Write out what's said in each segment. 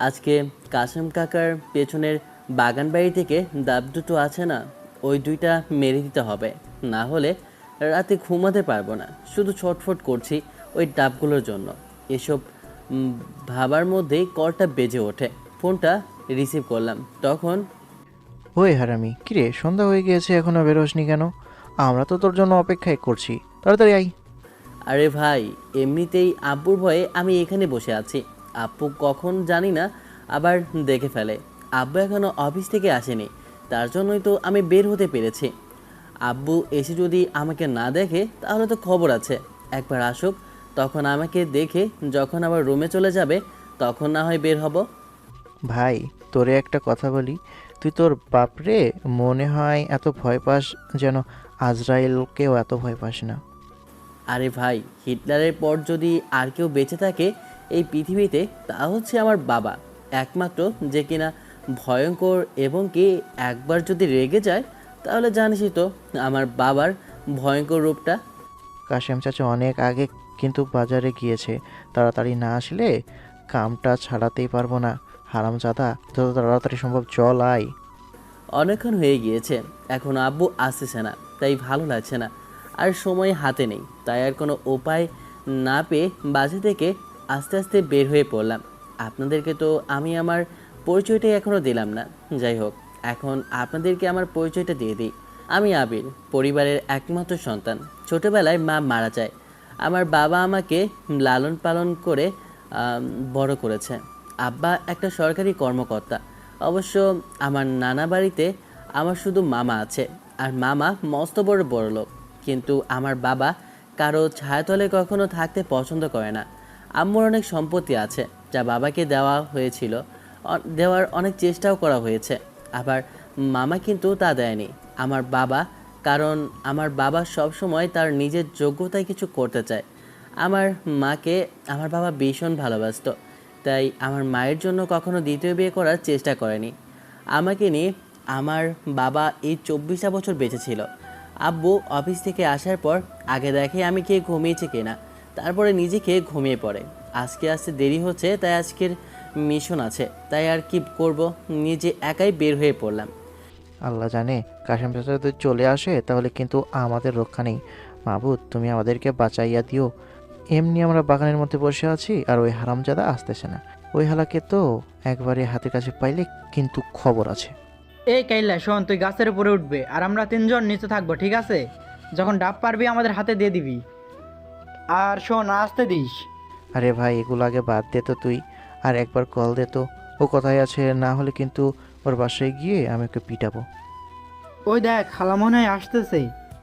আজকে কাশেম কাকার পেছনের বাগান বাড়ি থেকে ডাব দুটো আছে না, ওই দুইটা মেরে দিতে হবে। না হলে রাতে ঘুমাতে পারবো না, শুধু ছটফট করছি ওই ডাবগুলোর জন্য। এসব উম, ভাবার মধ্যেই কলটা বেজে ওঠে। ফোনটা রিসিভ করলাম, তখন ওই হারামি, কিরে সন্ধ্যা হয়ে গিয়েছে এখনো বেরোসনি কেন? আমরা তো তোর জন্য অপেক্ষাই করছি, তাড়াতাড়ি আই। আরে ভাই, এমনিতেই আব্বুর ভয়ে আমি এখানে বসে আছি। আব্বু কখন জানি না আবার দেখে ফেলে। আব্বু এখনও অফিস থেকে আসেনি, তার জন্যই তো আমি বের হতে পেরেছি। আব্বু এসে যদি আমাকে না দেখে তাহলে তো খবর আছে। একবার আসুক, তখন আমাকে দেখে যখন আবার রুমে চলে যাবে তখন না হয় বের হব। ভাই, তোরে একটা কথা বলি, তুই তোর বাপরে মনে হয় এত ভয় পাস যেন আজরাইলকেও এত ভয় পাস না। আরে ভাই, হিটলারের পর যদি আর কেউ বেঁচে থাকে এই পৃথিবীতে তা হচ্ছে আমার বাবা, একমাত্র যে কিনা ভয়ঙ্কর, এবং কি একবার যদি রেগে যায় তাহলে জানিসই তো আমার বাবার ভয়ঙ্কর রূপটা। কাশেম চাচা অনেক আগে কিন্তু বাজারে গিয়েছে, তাড়াতাড়ি না আসলে কামটা ছাড়াতেই পারবো না। হারামজাদা, যত তাড়াতাড়ি সম্ভব চল আয়। অনেকক্ষণ হয়ে গিয়েছে, এখন আব্বু আসতেছে না, তাই ভালো লাগছে না। আর সময় হাতে নেই, তাই আর কোনো উপায় না পেয়ে বাসা থেকে আস্তে আস্তে বের হয়ে পড়লাম। আপনাদেরকে তো আমি আমার পরিচয়টাই এখনও দিলাম না। যাই হোক, এখন আপনাদেরকে আমার পরিচয়টা দিয়ে দিই। আমি আবির, পরিবারের একমাত্র সন্তান। ছোটবেলায় মা মারা যায়। আমার বাবা আমাকে লালন পালন করে বড় করেছে। আব্বা একটা সরকারি কর্মকর্তা। অবশ্য আমার নানা বাড়িতে আমার শুধু মামা আছে, আর মামা মস্ত বড় বড়লোক। কিন্তু আমার বাবা কারো ছায়াতলে কখনো থাকতে পছন্দ করে না। আম্মুর অনেক সম্পত্তি আছে যা বাবাকে দেওয়া হয়েছিল, দেওয়ার অনেক চেষ্টাও করা হয়েছে। আবার মামা কিন্তু তা দেয়নি আমার বাবা, কারণ আমার বাবা সবসময় তার নিজের যোগ্যতায় কিছু করতে চায়। আমার মাকে আমার বাবা ভীষণ ভালোবাসতো, তাই আমার মায়ের জন্য কখনো দ্বিতীয় বিয়ে করার চেষ্টা করেনি। আমাকে নিয়ে আমার বাবা এই 24টা বছর বেঁচে ছিল। আব্বু অফিস থেকে আসার পর আগে দেখে আমি কে ঘুমিয়েছে কিনা, তারপরে নিজে খেয়ে ঘুমিয়ে পড়ে। আজকে আসতে দেরি হচ্ছে, তাই আজকের মিশন আছে, তাই আর কি করব, নিজে একাই বের হয়ে পড়লাম। আল্লাহ জানে, কাশেম চাচা যদি চলে আসে তাহলে কিন্তু আমাদের রক্ষা নেই। মাবুদ, তুমি আমাদেরকে বাঁচাইয়া দিও। এমনি আমরা বাগানের মধ্যে বসে আছি আর ওই হারামজাদা আসতেছে না। ওই হালাকে তো একবারে হাতের কাছে পাইলে কিন্তু খবর আছে। এই কাইল্লা শোন, তুই গাছের উপরে উঠবে আর আমরা তিনজন নিচে থাকবো, ঠিক আছে? যখন ডাব পারবি আমাদের হাতে দিয়ে দিবি। আর শোন, আসতে দিস। আরে ভাই, এগুলো আগে বাদ দে তো তুই। আর একবার কল দে তো, ও কোথায় আছে, না হলে কিন্তু ওর বাসায় গিয়ে আমি ওকে পিটাবো। ওই দেখ, হালা মনে হয় আসতেছে,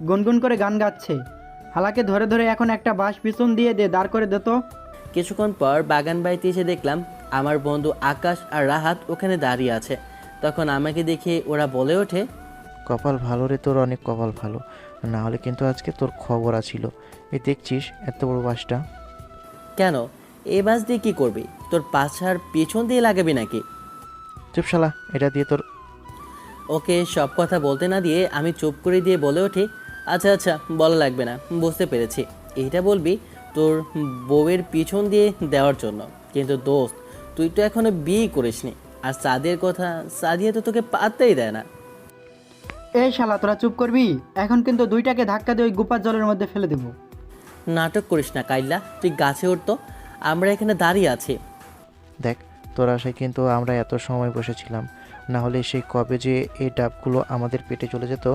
গুনগুন করে গান গাচ্ছে। হালাকে ধরে ধরে এখন একটা বাঁশ পিছন দিয়ে দে, দাঁড় করে দে তো। কিছুক্ষণ পর বাগান বাড়িতে এসে দেখলাম আমার বন্ধু আকাশ আর রাহাত ওখানে দাঁড়িয়ে আছে। তখন আমাকে দেখে ওরা বলে ওঠে, কপাল ভালো রে তোর, অনেক কপাল ভালো, না হলে কিন্তু আজকে তোর খবর আছিল। এই দেখছিস এত বড় বাসটা। কেন, এই বাস দিয়ে কী করবি? তোর পাছার পেছন দিয়ে লাগাবি নাকি? চুপ শালা, এটা দিয়ে তোর। ওকে সব কথা বলতে না দিয়ে আমি চুপ করে দিয়ে বলে ওঠি, আচ্ছা আচ্ছা, বলা লাগবে না, বুঝতে পেরেছি। এইটা বলবি তোর বউয়ের পিছন দিয়ে দেওয়ার জন্য। কিন্তু দোস্ত, তুই তো এখনো বিয়ে করিসনি। আর সাদিয়ার কথা, সাদিয়া তো তোকে পাত্তাই দেয় না। এই শালা, তোরা চুপ করবি? এখন কিন্তু দুইটাকে ধাক্কা দিয়ে ওই গুপার জলের মধ্যে ফেলে দেবো। নাটক করিস না কাইল্লা, তুই গাছে উঠতো, আমরা এখানে দাঁড়িয়ে আছি। দেখ, তোর আশায় কিন্তু আমরা এত সময় বসেছিলাম, না হলে সেই কবে যে এই ডাবগুলো আমাদের পেটে চলে যেত।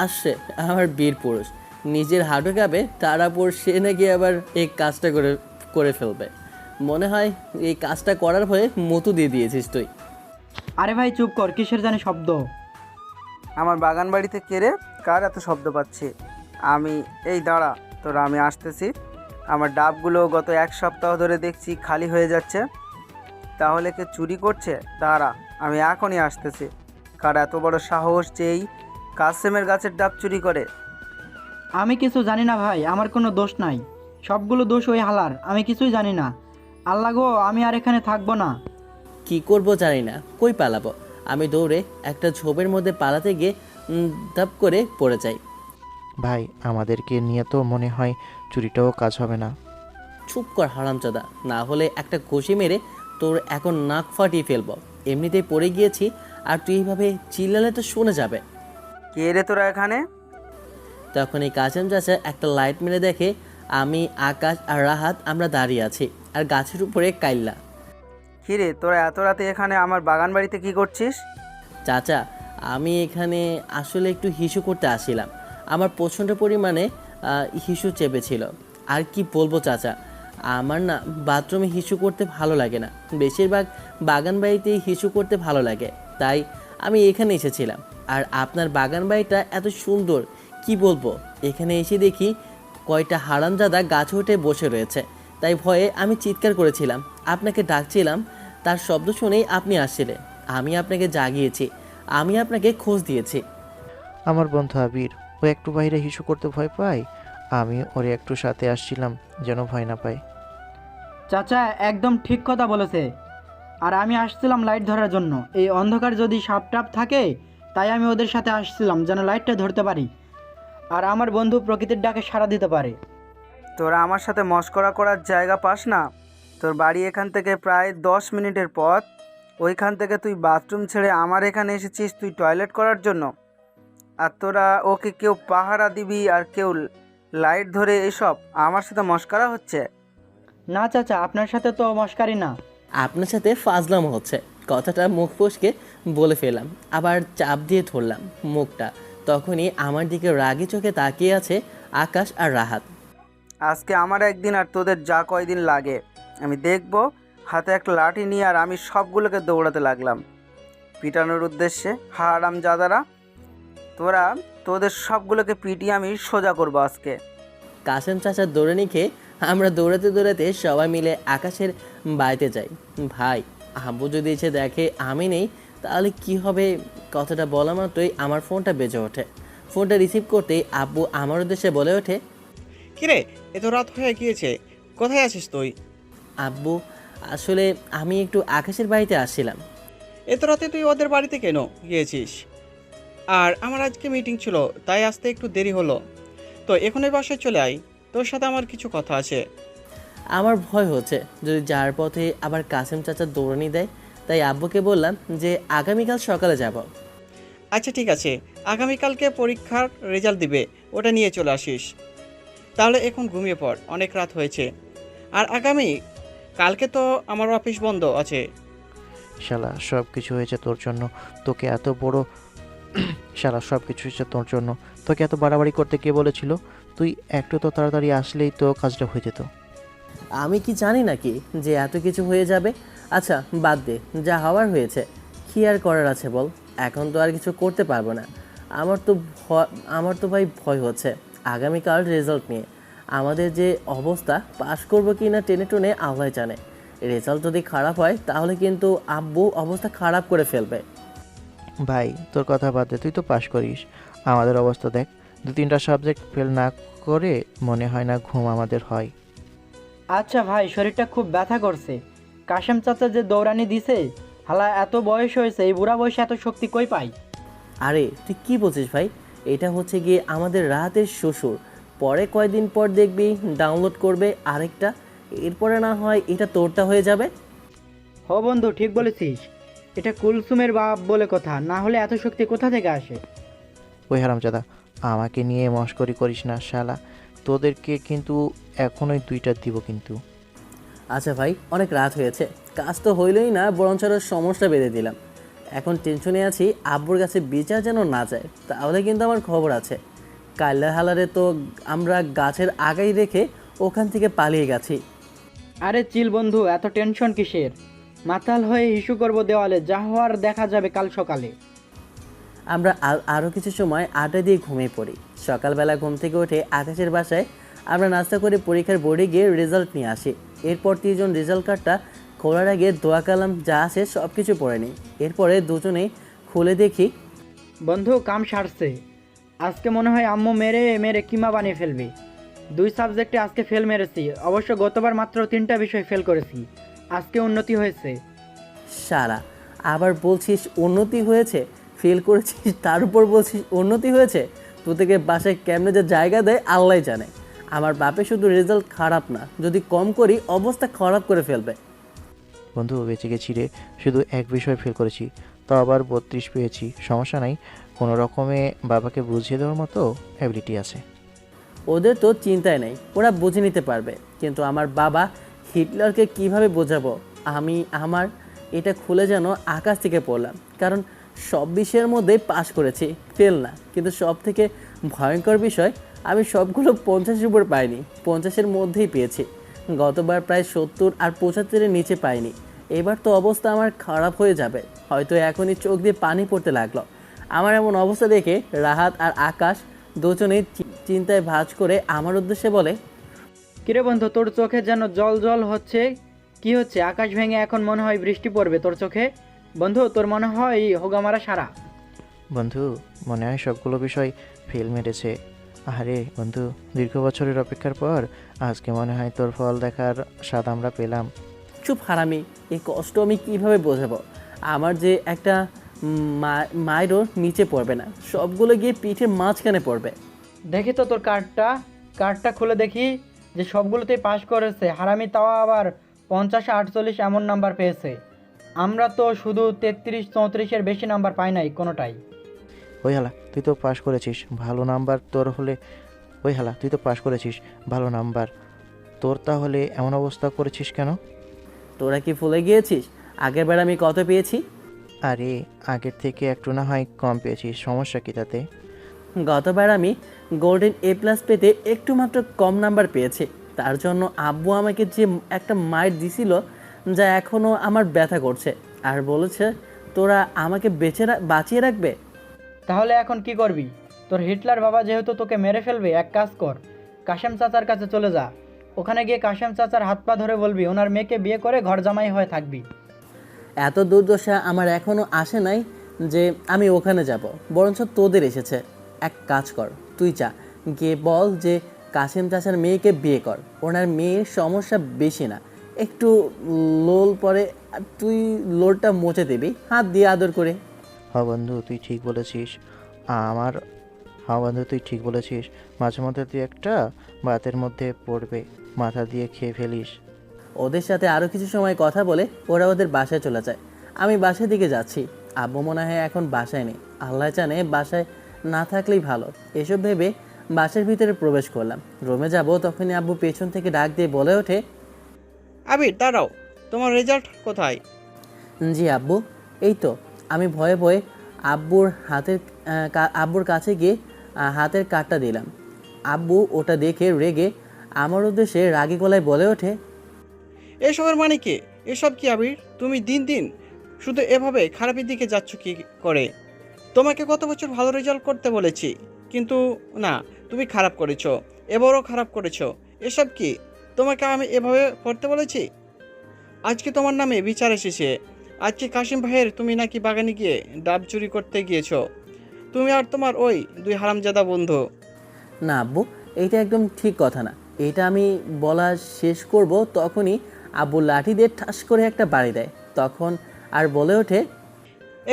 আসছে আমার বীর পুরুষ, নিজের হাঁটু কাঁপে, তার উপর সে নাকি আবার এই কাজটা করে করে ফেলবে। মনে হয় এই কাজটা করার ভয়ে মতো দিয়ে দিয়েছিস তুই। আরে ভাই চুপ কর, কিসের জানি শব্দ। আমার বাগান বাড়িতে কেড়ে কার এত শব্দ পাচ্ছি? আমি এই দাঁড়া, তোরা আমি আসতেছি। আমার ডাবগুলো গত এক সপ্তাহ ধরে দেখছি খালি হয়ে যাচ্ছে। তাহলে কে চুরি করছে? দাঁড়া, আমি এখনই আসতেছি। কার এত বড় সাহস যে এই কাসেমের গাছের ডাব চুরি করে? আমি কিছু জানি না ভাই, আমার কোনো দোষ নাই। সবগুলো দোষ ওই হালার, আমি কিছুই জানি না। আল্লাহ গো, আমি আর এখানে থাকবো না। কি করব জানি না, কই পালাবো। আমি দৌড়ে একটা ঝোপের মধ্যে পালাতে গিয়ে ধাপ করে পড়ে যাই। ভাই, আমাদেরকে নিয়ে তো মনে হয় চুরিটাও কাজ হবে না। চুপ কর হারামজাদা, না হলে একটা ঘুষি মেরে তোর এখন নাক ফাটিয়ে ফেলবো। এমনিতেই পড়ে গিয়েছি, আর তুই এইভাবে চিল্লালে তো শুনে যাবে। কে রে তোরা এখানে? তখন এই কাশেম চাচা একটা লাইট মেরে দেখে আমি, আকাশ আর রাহাত আমরা দাঁড়িয়ে আছি, আর গাছের উপরে কাইল্লা। কী রে তোরা এত রাতে এখানে আমার বাগান বাড়িতে কী করছিস? চাচা, আমি এখানে আসলে একটু হিসু করতে আসছিলাম। আমার প্রচণ্ড পরিমাণে হিসু চেপেছিল। আর কি বলবো চাচা, আমার না বাথরুমে হিসু করতে ভালো লাগে না, বেশিরভাগ বাগান বাড়িতেই হিসু করতে ভালো লাগে, তাই আমি এখানে এসেছিলাম। আর আপনার বাগান বাড়িটা এত সুন্দর, কি বলবো। এখানে এসে দেখি কয়টা হারামজাদা গাছে উঠে বসে রয়েছে, তাই ভয়ে আমি চিৎকার করেছিলাম, আপনাকে ডাকছিলাম। তার শব্দ শুনেই আপনি আসছিলেন, আমি আপনাকে জাগিয়েছি, আমি আপনাকে খোঁজ দিয়েছি। আমার বন্ধু আবির, ও একটু বাইরে হিসু করতে ভয় পায়, আমি ওর একটু সাথে আসছিলাম যেন ভয় না পায়। চাচা একদম ঠিক কথা বলেছে। আর আমি আসছিলাম লাইট ধরার জন্য। এই অন্ধকার যদি সাপ টাপ থাকে, তাই আমি ওদের সাথে আসছিলাম যেন লাইটটা ধরতে পারি, আর আমার বন্ধু প্রকৃতির ডাকে সাড়া দিতে পারে। তোরা আমার সাথে মশকরা করার জায়গা পাস না? তোর বাড়ি এখান থেকে প্রায় 10 মিনিটের পথ। ওইখান থেকে তুই বাথরুম ছেড়ে আমার এখানে এসেছিস তুই টয়লেট করার জন্য। আর তোরা ওকে কেউ পাহারা দিবি আর কেউ লাইট ধরে, এসব আমার সাথে মশকরা হচ্ছে? না চাচা, আপনার সাথে তো মস্কারি না। আপনার সাথে ফাজলামো হচ্ছে, কথাটা মুখ ফসকে বলে ফেললাম, আবার চাপ দিয়ে ধরলাম মুখটা। তখনই আমার দিকে রাগী চোখে তাকিয়ে আছে আকাশ আর রাহাত। আজকে আমার একদিন আর তোদের যা কয়দিন লাগে আমি দেখব। হাতে একটা লাঠি নিয়ে আর আমি সবগুলোকে দৌড়াতে লাগলাম পিটানোর উদ্দেশ্যে। হারামজাদারা, তোদের সবগুলোকে পিটিয়ে আমি সোজা করবো আজকে। কাশেম চাচার দৌড়ানি খেয়ে আমরা দৌড়াতে দৌড়াতে সবাই মিলে আকাশের বাড়িতে যাই। ভাই, আব্বু যদি এসে দেখে আমি নেই তাহলে কি হবে? কথাটা বলা মাত্রই আমার ফোনটা বেজে ওঠে। ফোনটা রিসিভ করতেই আব্বু আমার উদ্দেশ্যে বলে ওঠে, কিরে, এত রাত হয়ে গিয়েছে, কোথায় আছিস তুই? আব্বু, আসলে আমি একটু আকাশের বাড়িতে আসছিলাম। এত রাতে তুই ওদের বাড়িতে কেন গিয়েছিস? আর আমার আজকে মিটিং ছিল, তাই আসতে একটু দেরি হলো। তো এখনই বাসায় চলে আয়, তোর সাথে আমার কিছু কথা আছে। আমার ভয় হচ্ছে যদি যার পথে আবার কাসেম চাচা দৌড়ানি দেয়, তাই আব্বুকে বললাম যে আগামীকাল সকালে যাব। আচ্ছা ঠিক আছে, আগামীকালকে পরীক্ষার রেজাল্ট দিবে, ওটা নিয়ে চলে আসিস। তাহলে এখন ঘুমিয়ে পড়, অনেক রাত হয়েছে। আর কালকে তো আমার অফিস বন্ধ আছে। শালা সব কিছু হয়েছে তোর জন্য, তোকে এত বড় শালা সব কিছু হয়েছে তোর জন্য, তোকে এত বাড়াবাড়ি করতে কে বলেছিল? তুই একটু তো তাড়াতাড়ি আসলেই তো কাজটা হয়ে যেত। আমি কি জানি নাকি যে এত কিছু হয়ে যাবে? আচ্ছা বাদ দে, যা হওয়ার হয়েছে, কী আর করার আছে বল। এখন তো আর কিছু করতে পারবো না। আমার তো ভাই ভয় হচ্ছে আগামীকাল রেজাল্ট নিয়ে। আমাদের যে অবস্থা, পাশ করবো কি না টেনে টুনে আল্লাহ জানে। রেজাল্ট যদি খারাপ হয় তাহলে কিন্তু আব্বু অবস্থা খারাপ করে ফেলবে। ভাই তোর কথা বাদ দে, তুই তো পাশ করিস, আমাদের অবস্থা দেখ। 2-3টা সাবজেক্ট ফেল না করে মনে হয় না ঘুম আমাদের হয়। আচ্ছা ভাই, শরীরটা খুব ব্যথা করছে। কাশেম চাচা যে দৌড়ানি দিছে, হালা এত বয়স হয়েছে, এই বুড়া বয়সে এত শক্তি কই পাই? আরে তুই কি বলছিস ভাই? এটা হচ্ছে গিয়ে আমাদের রাহাতের শ্বশুর। পরে কয়দিন পর দেখবি ডাউনলোড করবে আরেকটা, এরপরে না হয় এটা তোরটা হয়ে যাবে। হ বন্ধু, ঠিক বলেছিস। এটা কুলসুমের বাপ বলে কথা, না হলে এত শক্তি কোথা থেকে আসে? ওই হারামজাদা, আমাকে নিয়ে মস্করি করিস না শালা, তোদেরকে কিন্তু এখনই 2টা দিব কিন্তু। আচ্ছা ভাই, অনেক রাত হয়েছে, কাজ তো হইলই না, বরঞ্চ আরও সমস্যা বেঁধে দিলাম। এখন টেনশনে আছি আব্বুর কাছে বিচার যেন না যায়, তাহলে কিন্তু আমার খবর আছে। কাল্লা হালারে তো আমরা গাছের আগাই রেখে ওখান থেকে পালিয়ে গেছি। আরে চিল বন্ধু, এত টেনশন কিসের? মাতাল হয়ে ইস্যু করবো দেওয়ালে, যা হওয়ার দেখা যাবে কাল সকালে। আমরা আরও কিছু সময় আড্ডা দিয়ে ঘুমিয়ে পড়ি। সকালবেলা ঘুম থেকে উঠে আকাশের বাসায় আমরা নাস্তা করে পরীক্ষার বোর্ডে গিয়ে রেজাল্ট নিয়ে আসি। এরপর 3জন রেজাল্ট কার্ডটা খোলার আগে দোয়া কালাম যা আসে সব কিছু পড়ে নিই। এরপরে দুজনেই খুলে দেখি, বন্ধু কাম সারছে। আজকে মনে হয় আম্মু মেরে মেরে কিমা বানিয়ে ফেলবে। 2 সাবজেক্টে আজকে ফেল মেরেছি। অবশ্য গতবার মাত্র 3টা বিষয় ফেল করেছি, আজকে উন্নতি হয়েছে। সারা আবার বলছিস উন্নতি হয়েছে? ফেল করেছিস তার উপর বলছিস উন্নতি হয়েছে? তোদেরকে বাসায় কেমনে যে জায়গা দেয় আল্লাহ জানে। আমার বাপে শুধু রেজাল্ট খারাপ না, যদি কম করি অবস্থা খারাপ করে ফেলবে। বন্ধু বেঁচে গেছি রে, শুধু এক বিষয় ফেল করেছি, তাও আবার 32 পেয়েছি। সমস্যা নাই, কোনো রকমে বাবাকে বুঝিয়ে দেওয়ার মতো অ্যাবিলিটি আছে। ওদের তো চিন্তায় নেই, ওরা বুঝে নিতে পারবে, কিন্তু আমার বাবা হিটলারকে কিভাবে বোঝাবো? আমার এটা খুলে যেন আকাশ থেকে পড়লাম, কারণ সব বিষয়ের মধ্যে পাশ করেছি, ফেল না। কিন্তু সব থেকে ভয়ঙ্কর বিষয়, আমি সবগুলো 50-এর উপর পাইনি, 50-এর মধ্যেই পেয়েছি। গতবার প্রায় 70 আর 75-এর নিচে পাইনি। এবার তো অবস্থা আমার খারাপ হয়ে যাবে, হয়তো এখনই চোখ দিয়ে পানি পড়তে লাগলো। আমার এমন অবস্থা দেখে রাহাত আর আকাশ দুজনেই চিন্তায় ভাঁজ করে আমার উদ্দেশ্যে বলে, কিরে বন্ধু, তোর চোখে যেন জল জল হচ্ছে, কি হচ্ছে? আকাশ ভেঙে এখন মনে হয় বৃষ্টি পড়বে তোর চোখে। বন্ধু, তোর মনে হয় হোগামারা সারা। বন্ধু মনে হয় সবগুলো বিষয় ফেল মেরেছে। আরে বন্ধু, দীর্ঘ বছরের অপেক্ষার পর আজকে মনে হয় তোর ফল দেখার স্বাদ আমরা পেলাম। চুপ হারামি, এই কষ্ট আমি কিভাবে বোঝাবো? আমার যে একটা মায়েরও নিচে পড়বে না, সবগুলো গিয়ে পিঠের মাঝখানে পড়বে। দেখি তো তোর কার্ডটা খুলে দেখি যে সবগুলোতেই পাশ করেছে। হারামি তাও আবার 50-48 এমন নাম্বার পেয়েছে। আমরা তো শুধু 33-34-এর বেশি নাম্বার পাই নাই কোনোটাই। ওই হালা, তুই তো পাশ করেছিস, ভালো নাম্বার তোর হলে। ওই হালা, তুই তো পাশ করেছিস, ভালো নাম্বার তোর, তাহলে এমন অবস্থা করেছিস কেন? তোরা কি ভুলে গিয়েছিস আগের বার আমি কত পেয়েছি? আরে আগের থেকে একটু না হয় কম পেয়েছিস, সমস্যা কি তাতে? গতবার আমি গোল্ডেন A+ পেতে একটু মাত্র কম নাম্বার পেয়েছি। তার জন্য আব্বু আমাকে যে একটা মাইর দিছিল, যা এখনও আমার ব্যথা করছে, আর বলেছে তোরা আমাকে বাঁচিয়ে রাখবে। তাহলে এখন কি করবি? তোর হিটলার বাবা যেহেতু তোকে মেরে ফেলবে, এক কাজ কর, কাশেম চাচার কাছে চলে যা। ওখানে গিয়ে কাশেম চাচার হাত পা ধরে বলবি ওনার মেয়েকে বিয়ে করে ঘর জামাই হয়ে থাকবি। এত দুর্দশা আমার এখনও আসে নাই যে আমি ওখানে যাব, বরঞ্চ তোদের এসেছে। এক কাজ কর, তুই যা গিয়ে বল যে কাশেম চাচার মেয়েকে বিয়ে কর। ওনার মেয়ের সমস্যা বেশি না, একটু লোল পরে, আর তুই লোলটা মুছে দিবি হাত দিয়ে আদর করে। হ্যাঁ বন্ধু তুই ঠিক বলেছিস। আমার হ্যাঁ বন্ধু তুই ঠিক বলেছিস, মাঝে মধ্যে তুই একটা বাতের মধ্যে পড়বে, মাথা দিয়ে খেয়ে ফেলিস। ওদের সাথে আরও কিছু সময় কথা বলে ওরা ওদের বাসায় চলে যায়। আমি বাসার দিকে যাচ্ছি, আব্বু মনে হয় এখন বাসায় নেই, আল্লাহ জানে বাসায় না থাকলেই ভালো। এসব ভেবে বাসার ভিতরে প্রবেশ করলাম, রুমে যাব, তখনই আব্বু পেছন থেকে ডাক দিয়ে বলে ওঠে, আবির দাঁড়াও, তোমার রেজাল্ট কোথায়? জি আব্বু, এই তো। আমি ভয়ে ভয়ে আব্বুর কাছে গিয়ে হাতের কার্ডটা দিলাম। আব্বু ওটা দেখে রেগে আমার উদ্দেশ্যে রাগী গলায় বলে ওঠে, এসবের মানে কি? এসব কি আবির? তুমি দিন দিন শুধু এভাবে খারাপের দিকে যাচ্ছ কি করে? তোমাকে গত বছর ভালো রেজাল্ট করতে বলেছি, কিন্তু না, তুমি খারাপ করেছো, এবারও খারাপ করেছো। এসব কি? তোমাকে আমি এভাবে পড়তে বলেছি? আজকে তোমার নামে বিচার এসেছে। আজকে কাশিম ভাইয়ের তুমি নাকি বাগানে গিয়ে ডাব চুরি করতে গিয়েছো, তুমি আর তোমার ওই 2 হারামজাদা বন্ধু। না আব্বু, এইটা একদম ঠিক কথা না। এটা আমি বলা শেষ করব তখনই আব্বু লাঠি দিয়ে ঠাস করে একটা বাড়ি দেয়, তখন আর বলে ওঠে,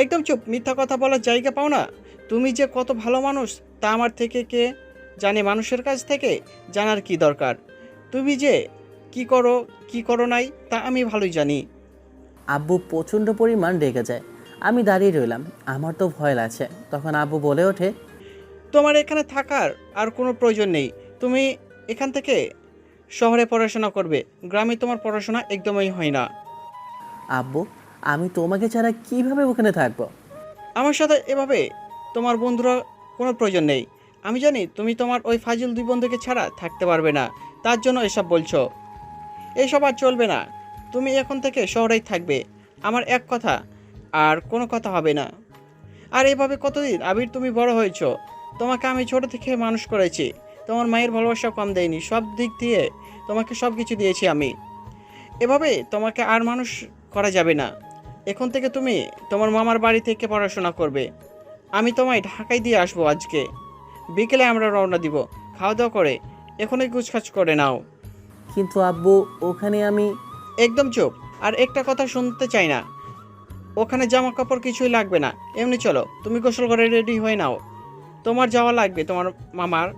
একদম চুপ, মিথ্যা কথা বলার জায়গা পাও না। তুমি যে কত ভালো মানুষ তা আমার থেকে কে জানে? মানুষের কাছ থেকে জানার কি দরকার? তুমি যে কি করো নাই তা আমি ভালোই জানি। আব্বু প্রচণ্ড পরিমাণ রেগে যায়। আমি দাঁড়িয়ে রইলাম, আমার তো ভয় লাগছে। তখন আব্বু বলে ওঠে, তোমার এখানে থাকার আর কোনো প্রয়োজন নেই। তুমি এখান থেকে শহরে পড়াশোনা করবে, গ্রামে তোমার পড়াশোনা একদমই হয় না। আব্বু আমি তোমাকে ছাড়া কিভাবে ওখানে থাকবো? আমার সাথে এভাবে তোমার বন্ধুরা কোনো প্রয়োজন নেই। আমি জানি তুমি তোমার ওই ফাজিল 2 বন্ধুকে ছাড়া থাকতে পারবে না, তার জন্য এসব বলছো। এসব আর চলবে না, তুমি এখন থেকে শহরেই থাকবে। আমার এক কথা আর কোনো কথা হবে না। আর এভাবে কতদিন আবির তুমি বড় হয়েছো, তোমাকে আমি ছোট থেকে মানুষ করেছি, তোমার মায়ের ভালোবাসা কম দেয়নি, সব দিক দিয়ে তোমাকে সব কিছু দিয়েছি আমি। এভাবে তোমাকে আর মানুষ করা যাবে না। এখন থেকে তুমি তোমার মামার বাড়ি থেকে পড়াশোনা করবে। আমি তোমায় ঢাকায় দিয়ে আসবো আজকে বিকেলে, আমরা রওনা দিব। খাওয়া দাওয়া করে এখনই গুছখাছ করে নাও। কিন্তু আব্বু ওখানে আমি। একদম চুপ, আর একটা কথা শুনতে চাই না। ওখানে জামা কাপড় কিছুই লাগবে না, এমনি চলো, তুমি গোসল করে রেডি হয়ে নাও। তোমার যাওয়া লাগবে, তোমার মামার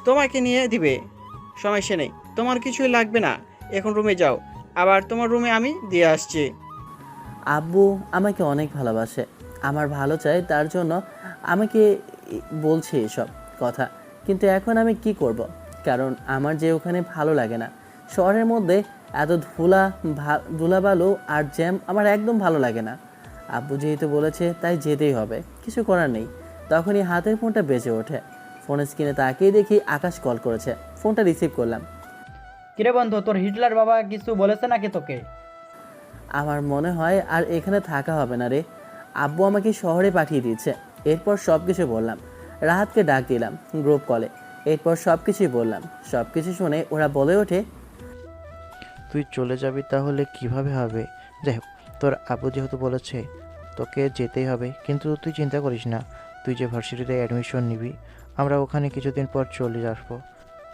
তোমাকে নিয়ে দিবে, সমস্যা নেই। তোমার কিছুই লাগবে না, এখন রুমে যাও, আবার তোমার রুমে আমি দিয়ে আসছি। আব্বু আমাকে অনেক ভালোবাসে, আমার ভালো চায়, তার জন্য আমাকে বলছে এসব কথা। কিন্তু এখন আমি কি করব? কারণ আমার যে ওখানে ভালো লাগে না। শহরের মধ্যে এত ধুলাবালু আর জ্যাম আমার একদম ভালো লাগে না। আব্বু যেহেতু বলেছে তাই যেতেই হবে, কিছু করার নেই। তখনই হাতের ফোনটা বেজে ওঠে। ফোনের স্ক্রিনে তাকিয়ে দেখি আকাশ কল করেছে। ফোনটা রিসিভ করলাম। কিরে বন্ধু, তোর হিটলার বাবা কিছু বলেছে নাকি তোকে? আমার মনে হয় আর এখানে থাকা হবে না রে। আব্বু আমাকে শহরে পাঠিয়ে দিয়েছে। এরপর সব কিছু বললাম। রাহাতকে ডাক দিলাম গ্রুপ কলে। এরপর সব কিছুই বললাম। সব কিছু শুনে ওরা বলে ওঠে, তুই চলে যাবি তাহলে কিভাবে হবে? যাই হোক, তোর আব্বু যেহেতু বলেছে তোকে যেতেই হবে, কিন্তু তুই চিন্তা করিস না। তুই যে ভার্সিটিতে অ্যাডমিশন নিবি, আমরা ওখানে কিছুদিন পর চলে আসবো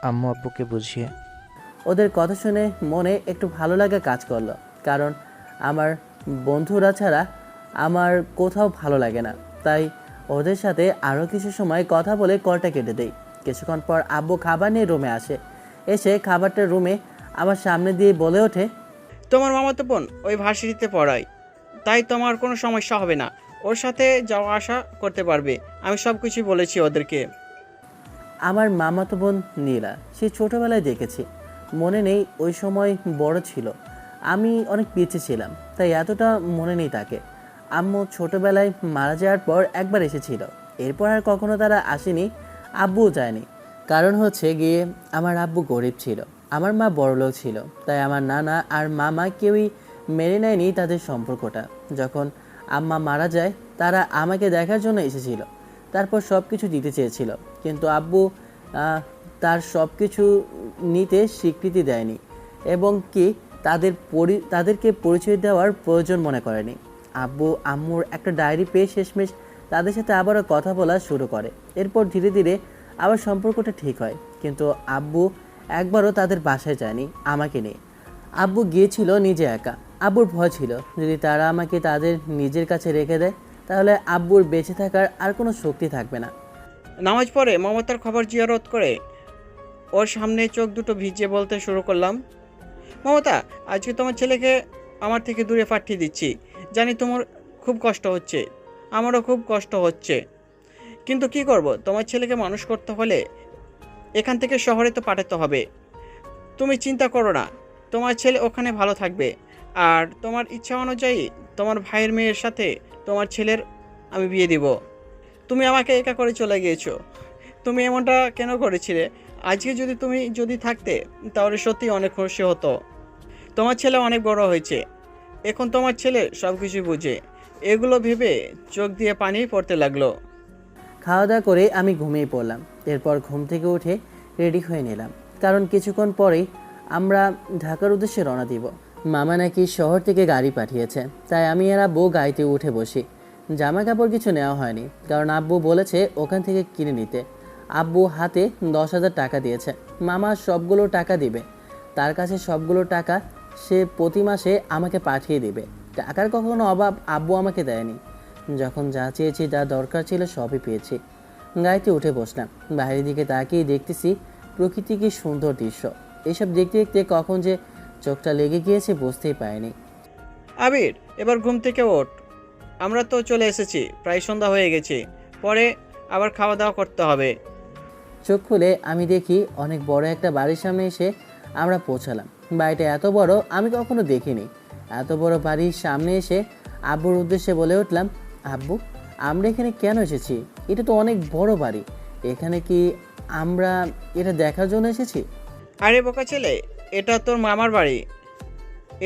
আম্মু আব্বুকে বুঝিয়ে। ওদের কথা শুনে মনে একটু ভালো লাগা কাজ করলো। কারণ আমার বন্ধুরা ছাড়া আমার কোথাও ভালো লাগে না। তাই ওদের সাথে আরও কিছু সময় কথা বলে কলটা কেটে দেই। কিছুক্ষণ পর আব্বু খাবার নিয়ে রুমে আসে। এসে খাবারটা রুমে আমার সামনে দিয়ে বলে ওঠে, তোমার মামাতো বোন ওই ভার্সিটিতে পড়ায়, তাই তোমার কোনো সমস্যা হবে না। ওর সাথে যাওয়া আসা করতে পারবে। আমি সব কিছুই বলেছি ওদেরকে। আমার মামাতো বোন নীলা, সে ছোটোবেলায় দেখেছি, মনে নেই ওই সময় বড় ছিল। আমি অনেক পিছিয়ে ছিলাম, তাই এতটা মনে নেই তাকে। আম্মু ছোটোবেলায় মারা যাওয়ার পর একবার এসেছিল, এরপর আর কখনো তারা আসেনি। আব্বুও যায়নি। কারণ হচ্ছে গিয়ে আমার আব্বু গরিব ছিল, আমার মা বড়লোক ছিল। তাই আমার নানা আর মামা কেউই মেনে নেয়নি তাদের সম্পর্কটা। যখন আম্মা মারা যায়, তারা আমাকে দেখার জন্য এসেছিল, তারপর সব কিছু দিতে চেয়েছিল। কিন্তু আব্বু তার সব কিছু নিতে স্বীকৃতি দেয়নি এবং কি তাদেরকে পরিচয় দেওয়ার প্রয়োজন মনে করেনি। আব্বু আম্মুর একটা ডায়েরি পেয়ে শেষমেশ তাদের সাথে আবারও কথা বলা শুরু করে। এরপর ধীরে ধীরে আবার সম্পর্কটা ঠিক হয়। কিন্তু আব্বু একবারও তাদের বাসায় যায়নি আমাকে নিয়ে। আব্বু গিয়েছিল নিজে একা। আব্বুর ভয় ছিল যদি তারা আমাকে তাদের নিজের কাছে রেখে দেয়, তাহলে আব্বুর বেঁচে থাকার আর কোনো শক্তি থাকবে না। নামাজ পড়ে মমতার খবর জিয়ারত করে ওর সামনে চোখ দুটো ভিজিয়ে বলতে শুরু করলাম, মমতা, আজকে তোমার ছেলেকে আমার থেকে দূরে পাঠিয়ে দিচ্ছি। জানি তোমার খুব কষ্ট হচ্ছে, আমারও খুব কষ্ট হচ্ছে, কিন্তু কি করব, তোমার ছেলেকে মানুষ করতে হলে এখান থেকে শহরে তো পাঠাতে হবে। তুমি চিন্তা করো না, তোমার ছেলে ওখানে ভালো থাকবে। আর তোমার ইচ্ছা অনুযায়ী তোমার ভাইয়ের মেয়ের সাথে তোমার ছেলের আমি বিয়ে দিব। তুমি আমাকে একা করে চলে গিয়েছো, তুমি এমনটা কেন করেছিলে? আজকে যদি থাকতে তাহলে সত্যি অনেক খুশি হতো। তোমার ছেলে অনেক বড় হয়েছে, এখন তোমার ছেলে সব কিছুই বুঝে। এগুলো ভেবে চোখ দিয়ে পানি পড়তে লাগলো। খাওয়া দাওয়া করে আমি ঘুমিয়ে পড়লাম। এরপর ঘুম থেকে উঠে রেডি হয়ে নিলাম, কারণ কিছুক্ষণ পরেই আমরা ঢাকার উদ্দেশ্যে রওনা দিব। মামা নাকি শহর থেকে গাড়ি পাঠিয়েছে, তাই আমি আর আব্বু গাড়িতে উঠে বসি। জামা কাপড় কিছু নেওয়া হয়নি, কারণ আব্বু বলেছে ওখান থেকে কিনে নিতে। আব্বু হাতে 10,000 টাকা দিয়েছে, মামা সবগুলো টাকা দিবে। তার কাছে সবগুলো টাকা, সে প্রতি মাসে আমাকে পাঠিয়ে দিবে। টাকার কখনো অভাব আব্বু আমাকে দেয়নি। যখন যা চেয়েছি, যা দরকার ছিল সবই পেয়েছি। গাড়িতে উঠে বসলাম। বাইরের দিকে তাকিয়ে দেখতেছি প্রকৃতি কি সুন্দর দৃশ্য। এসব দেখতে দেখতে কখন যে চোখটা লেগে গিয়েছে বুঝতেই পারিনি। আবির, এবার ঘুম থেকে ওঠ, আমরা তো চলে এসেছি, প্রায় সন্ধ্যা হয়ে গেছে, পরে আবার খাওয়া দাওয়া করতে হবে। চোখ খুলে আমি দেখি অনেক বড় একটা বাড়ির সামনে এসে আমরা পৌঁছালাম। বাড়িটা এত বড় আমি কখনো দেখিনি। এত বড় বাড়ির সামনে এসে আব্বুর উদ্দেশ্যে বলে উঠলাম, আব্বু, আমরা এখানে কেন এসেছি? এটা তো অনেক বড় বাড়ি, এখানে কি আমরা এটা দেখার জন্য এসেছি? আরে বোকা ছেলে, এটা তোর মামার বাড়ি,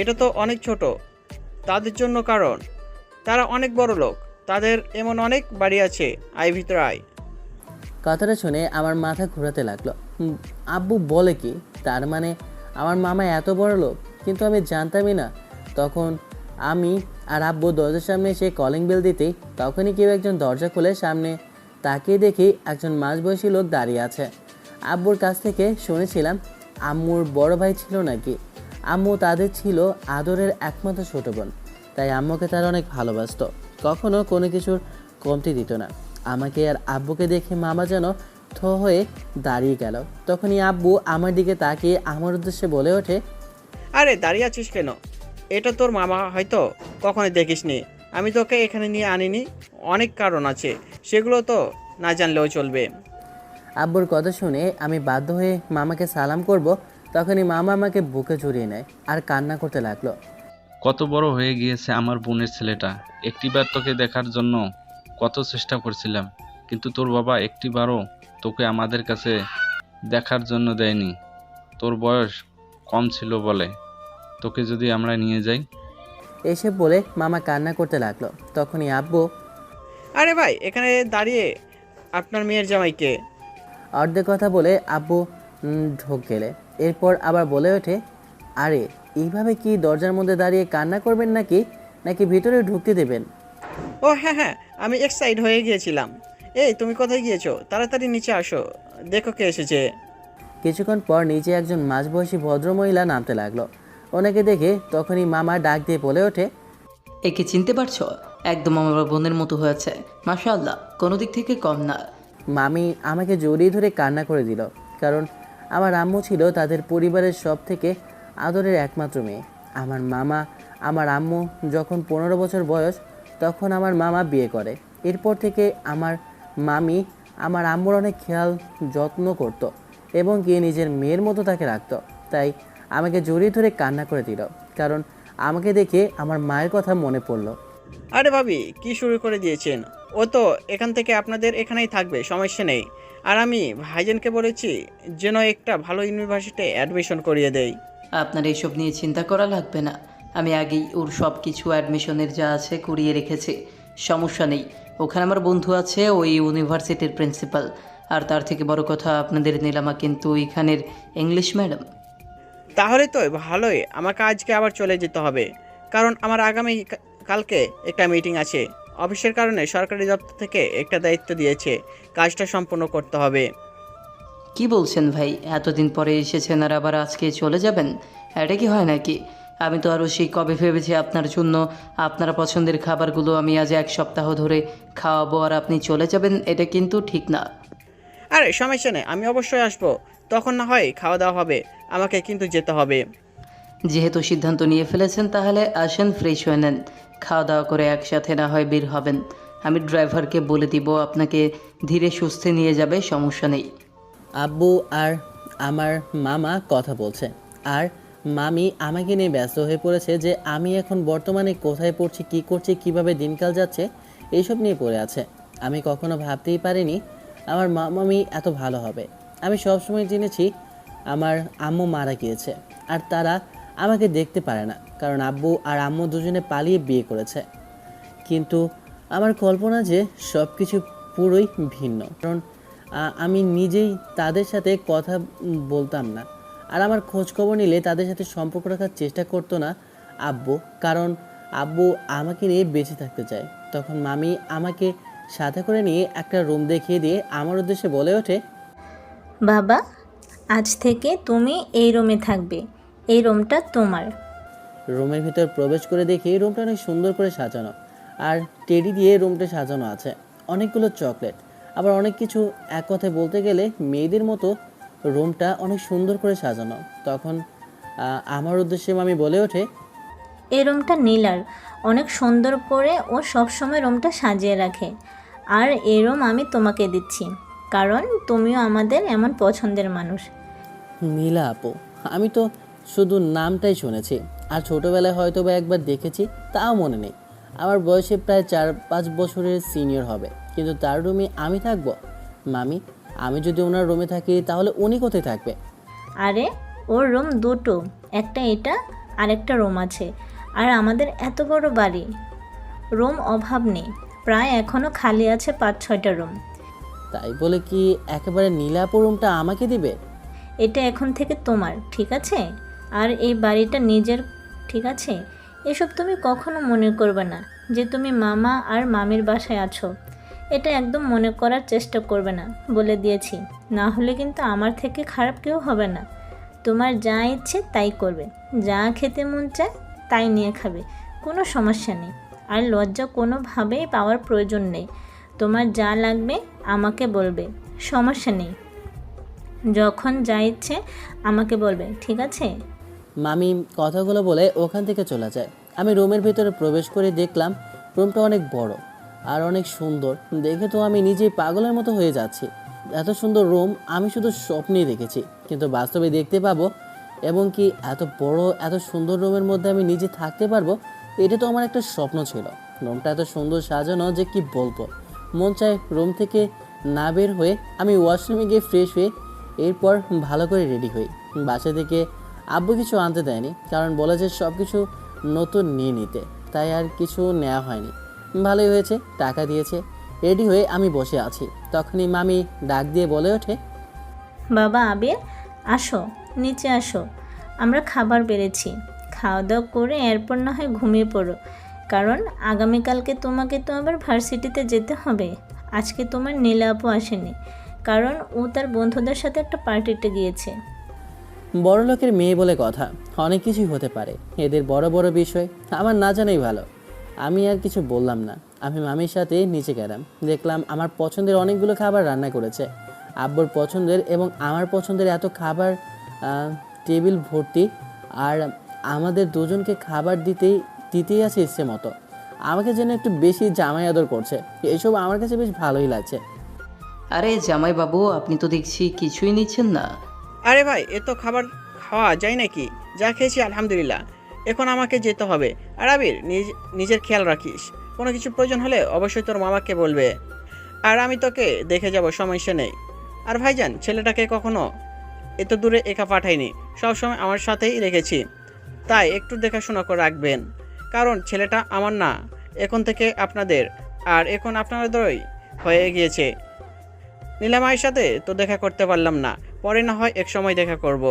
এটা তো অনেক ছোট তাদের জন্য, কারণ তারা অনেক বড় লোক, তাদের এমন অনেক বাড়ি আছে। আয় ভিতরে আয়। কথাটা শুনে আমার মাথা ঘোরাতে লাগলো। আব্বু বলে কি, তার মানে আমার মামা এত বড় লোক? কিন্তু আমি জানতামই না। তখন আমি আর আব্বু দরজার সামনে এসে কলিং বেল দিতেই তখনই কেউ একজন দরজা খুলে সামনে তাকিয়ে দেখি একজন মাঝবয়সী লোক দাঁড়িয়ে আছে। আব্বুর কাছ থেকে শুনেছিলাম আম্মুর বড় ভাই ছিল নাকি। আম্মু তাদের ছিল আদরের একমাত্র ছোট বোন, তাই আম্মুকে তারা অনেক ভালোবাসতো, কখনো কোনো কিছুর কমতি দিত না। আমাকে আর আব্বুকে দেখে মামা যেন থ হয়ে দাঁড়িয়ে গেল। তখনই আব্বু আমার দিকে তাকিয়ে আমার উদ্দেশ্যে বলে ওঠে, আরে দাঁড়িয়ে আছিস কেন? এটা তোর মামা হয়তো কখনো দেখিসনি। আমি তোকে এখানে নিয়ে আনিনি, অনেক কারণ আছে, সেগুলো তো না জানলেও চলবে। আব্বুর কথা শুনে আমি বাধ্য হয়ে মামাকে সালাম করব, তখনই মামা আমাকে বুকে জড়িয়ে নেয় আর কান্না করতে লাগলো। কত বড় হয়ে গিয়েছে আমার বোনের ছেলেটা। একটিবার তোকে দেখার জন্য কত চেষ্টা করছিলাম, কিন্তু তোর বাবা একটিবারও তোকে আমাদের কাছে দেখার জন্য দেয়নি। তোর বয়স কম ছিল বলে। তোকে যদি আমরা নিয়ে যাই? এসে বলে মামা কান্না করতে লাগলো। তখনই আব্বু আরে ভাই, এখানে দাঁড়িয়ে আপনার মেয়ের জামাইকে। অর্ধেক কথা বলে আব্বু ঢোক গেলে, এরপর আবার বলে ওঠে, আরে এইভাবে কি দরজার মধ্যে দাঁড়িয়ে কান্না করবেন নাকি নাকি ভিতরে ঢুকতে দেবেন? ও হ্যাঁ হ্যাঁ, আমি এক্সাইট হয়ে গিয়েছিলাম। এই তুমি কোথায় গিয়েছো? তাড়াতাড়ি নিচে আসো, দেখো কে এসেছে। কিছুক্ষণ পর নিচে একজন মাঝবয়সী ভদ্রমহিলা নামতে লাগলো। ওনাকে দেখে তখনই মামা ডাক দিয়ে বলে ওঠে, একে চিনতে পারছো? একদম আমার বোনের মতো হয়েছে, মাশাআল্লাহ, কোনো দিক থেকে কম না। মামি আমাকে জড়িয়ে ধরে কান্না করে দিল, কারণ আমার আম্মু ছিল তাদের পরিবারের সব থেকে আদরের একমাত্র মেয়ে। আমার আম্মু যখন 15 বছর বয়স, তখন আমার মামা বিয়ে করে। এরপর থেকে আমার মামি আমার আম্মুর অনেক খেয়াল যত্ন করত এবং কি নিজের মেয়ের মতো তাকে রাখতো। তাই আমাকে জড়িয়ে ধরে কান্না করে দিল, কারণ আমাকে দেখে আমার মায়ের কথা মনে পড়লো। আরে ভাবি, কি শুরু করে দিয়েছেন? ও তো এখান থেকে আপনাদের এখানেই থাকবে, সমস্যা নেই। আর আমি ভাইজানকে বলেছি যেন একটা ভালো ইউনিভার্সিটিতে অ্যাডমিশন করিয়ে দেয়। আপনার এইসব নিয়ে চিন্তা করা লাগবে না, আমি আগেই ওর সব কিছু অ্যাডমিশনের যা আছে করিয়ে রেখেছি, সমস্যা নেই। ওখানে আমার বন্ধু আছে, ওই ইউনিভার্সিটির প্রিন্সিপাল। আর তার থেকে বড় কথা, আপনাদের নীলামা কিন্তু এখানের ইংলিশ ম্যাডাম। তাহলে তো ভালোই। আমাকে আজকে আবার চলে যেতে হবে, কারণ আমার আগামী কালকে একটা মিটিং আছে। অফিসের কারণে সরকারি দপ্তর থেকে একটা দায়িত্ব দিয়েছে, কাজটা সম্পূর্ণ করতে হবে। কি বলছেন ভাই? এতদিন পরে এসেছেন আর আবার আজকে চলে যাবেন? এটা কি হয় নাকি? আমি তো আরও সেই কবে ভেবেছি আপনার জন্য আপনার পছন্দের খাবারগুলো আমি আজ 1 সপ্তাহ ধরে খাওয়াবো, আর আপনি চলে যাবেন, এটা কিন্তু ঠিক না। আরে সমস্যা নেই, আমি অবশ্যই আসবো, তখন না হয় খাওয়া দাওয়া হবে। আমাকে কিন্তু যেতে হবে। যেহেতু সিদ্ধান্ত নিয়ে ফেলেছেন, তাহলে আসেন, ফ্রেশ হয়ে নেন, খাওয়া দাওয়া করে একসাথে না হয় বের হবেন। আমি ড্রাইভারকে বলে দিব আপনাকে ধীরে সুস্থে নিয়ে যাবে, সমস্যা নেই। আব্বু আর আমার মামা কথা বলছে, আর মামি আমাকে নিয়ে ব্যস্ত হয়ে পড়েছে যে আমি এখন বর্তমানে কোথায় পড়ছি, কী করছি, কিভাবে দিনকাল যাচ্ছে, এইসব নিয়ে পড়ে আছে। আমি কখনো ভাবতেই পারিনি আমার মামি এত ভালো হবে। আমি সবসময় জেনেছি আমার আম্মু মারা গিয়েছে, আর তারা আমাকে দেখতে পারে না, কারণ আব্বু আর আম্মু দুজনে পালিয়ে বিয়ে করেছে। কিন্তু আমার কল্পনা যে সব কিছু পুরোই ভিন্ন, কারণ আমি নিজেই তাদের সাথে কথা বলতাম না, আর আমার খোঁজখবর নিলে তাদের সাথে সম্পর্ক রাখার চেষ্টা করতো না আব্বু, কারণ আব্বু আমাকে নিয়ে বেঁচে থাকতে চায়। তখন মামি আমাকে সাথে করে নিয়ে একটা রুম দেখিয়ে দিয়ে আমার উদ্দেশ্যে বলে ওঠে, বাবা, আজ থেকে তুমি এই রুমে থাকবে, এই রুমটা তোমার। রুমের ভিতর প্রবেশ করে দেখি রুমটা অনেক সুন্দর করে সাজানো, আর টেডি দিয়ে রুমটা সাজানো আছে, অনেকগুলো চকলেট, আবার অনেক কিছু। এক কথায় বলতে গেলে মেয়েদের মতো রুমটা অনেক সুন্দর করে সাজানো। তখন আমার উদ্দেশ্যে মামি বলে ওঠে, এই রুমটা নীলার, অনেক সুন্দর করে ও সব সময় রুমটা সাজিয়ে রাখে। আর এই রুম আমি তোমাকে দিচ্ছি, কারণ তুমিও আমাদের এমন পছন্দের মানুষ। নীলা আপু? আমি তো শুধু নামটাই শুনেছি, আর ছোটোবেলায় হয়তো বা একবার দেখেছি, তাও মনে নেই। আমার বয়সে প্রায় 4-5 বছরের সিনিয়র হবে, কিন্তু তার রুমে আমি থাকবো? মামি, আমি যদি ওনার রুমে থাকি তাহলে উনি কোথায় থাকবে? আরে ওর রুম দুটো, একটা এটা আর একটা রুম আছে। আর আমাদের এত বড় বাড়ি, রুম অভাব নেই, প্রায় এখনও খালি আছে 5-6টা রুম। তাই বলে কি একেবারে নীলা আপু রুমটা আমাকে দিবে? এটা এখন থেকে তোমার, ঠিক আছে? আর এই বাড়িটা নিজের, ঠিক আছে? এসব তুমি কখনো মনে করবে না যে তুমি মামা আর মামির বাসায় আছো, এটা একদম মনে করার চেষ্টা করবে না, বলে দিয়েছি। না হলে কিন্তু আমার থেকে খারাপ কেউ হবে না। তোমার যা ইচ্ছে তাই করবে, যা খেতে মন চায় তাই নিয়ে খাবে, কোনো সমস্যা নেই। আর লজ্জা কোনোভাবেই পাওয়ার প্রয়োজন নেই। তোমার যা লাগবে আমাকে বলবে, সমস্যা নেই। যখন যা ইচ্ছে আমাকে বলবে, ঠিক আছে? মামি কথাগুলো বলে ওখান থেকে চলে যায়। আমি রুমের ভিতরে প্রবেশ করে দেখলাম রুমটা অনেক বড় আর অনেক সুন্দর। দেখে তো আমি নিজেই পাগলের মতো হয়ে যাচ্ছি। এত সুন্দর রুম আমি শুধু স্বপ্নেই দেখেছি, কিন্তু বাস্তবে দেখতে পাবো এবং কি এত বড় এত সুন্দর রুমের মধ্যে আমি নিজে থাকতে পারবো, এটা তো আমার একটা স্বপ্ন ছিল। রুমটা এত সুন্দর সাজানো যে কি বলবো। মন চায় রুম থেকে না বের হয়ে আমি ওয়াশরুমে গিয়ে ফ্রেশ হয়ে এরপর ভালো করে রেডি হই। বাসা থেকে আব্বু কিছু আনতে দেয়নি, কারণ বলেছে সব কিছু নতুন নিয়ে নিতে, তাই আর কিছু নেওয়া হয়নি। ভালোই হয়েছে, টাকা দিয়েছে। রেডি হয়ে আমি বসে আছি, তখনই মামি ডাক দিয়ে বলে ওঠে, বাবা আবির, আসো, নিচে আসো, আমরা খাবার বেড়েছি, খাওয়া দাওয়া করে এরপর না হয় ঘুমিয়ে পড়ো, কারণ আগামীকালকে তোমাকে তো আবার ভার্সিটিতে যেতে হবে। আজকে তোমার নীলা আপু আসেনি, কারণ ও তার বন্ধুদের সাথে একটা পার্টিতে গিয়েছে। বড় লোকের মেয়ে বলে কথা, অনেক কিছুই হতে পারে, এদের বড় বড় বিষয় আমার না জানাই ভালো। আমি আর কিছু বললাম না। আমি মামির সাথে নিচে গেলাম, দেখলাম আমার পছন্দের অনেকগুলো খাবার রান্না করেছে। আব্বুর পছন্দের এবং আমার পছন্দের এত খাবার, টেবিল ভর্তি, আর আমাদের দুজনকে খাবার দিতেই আছে ইচ্ছে মতো। আমাকে যেন একটু বেশি জামাই আদর করছে, এইসব আমার কাছে বেশ ভালোই লাগছে। আরে জামাই বাবু, আপনি তো দেখছি কিছুই নিচ্ছেন না। আরে ভাই, এ তো খাবার খাওয়া যায় নাকি? যা খেয়েছি আলহামদুলিল্লাহ, এখন আমাকে যেতে হবে। আর আবির, নিজের খেয়াল রাখিস, কোনো কিছু প্রয়োজন হলে অবশ্যই তোর মামাকে বলবে, আর আমি তোকে দেখে যাব, সমস্যা নেই। আর ভাইজান, ছেলেটাকে কখনো এত দূরে একা পাঠাইনি, সবসময় আমার সাথেই রেখেছি, তাই একটু দেখাশোনা করে রাখবেন, কারণ ছেলেটা আমার না, এখন থেকে আপনাদের, আর এখন আপনাদেরই হয়ে গিয়েছে। নীলামায়ের সাথে তো দেখা করতে পারলাম না, পরে না হয় এক সময় দেখা করব।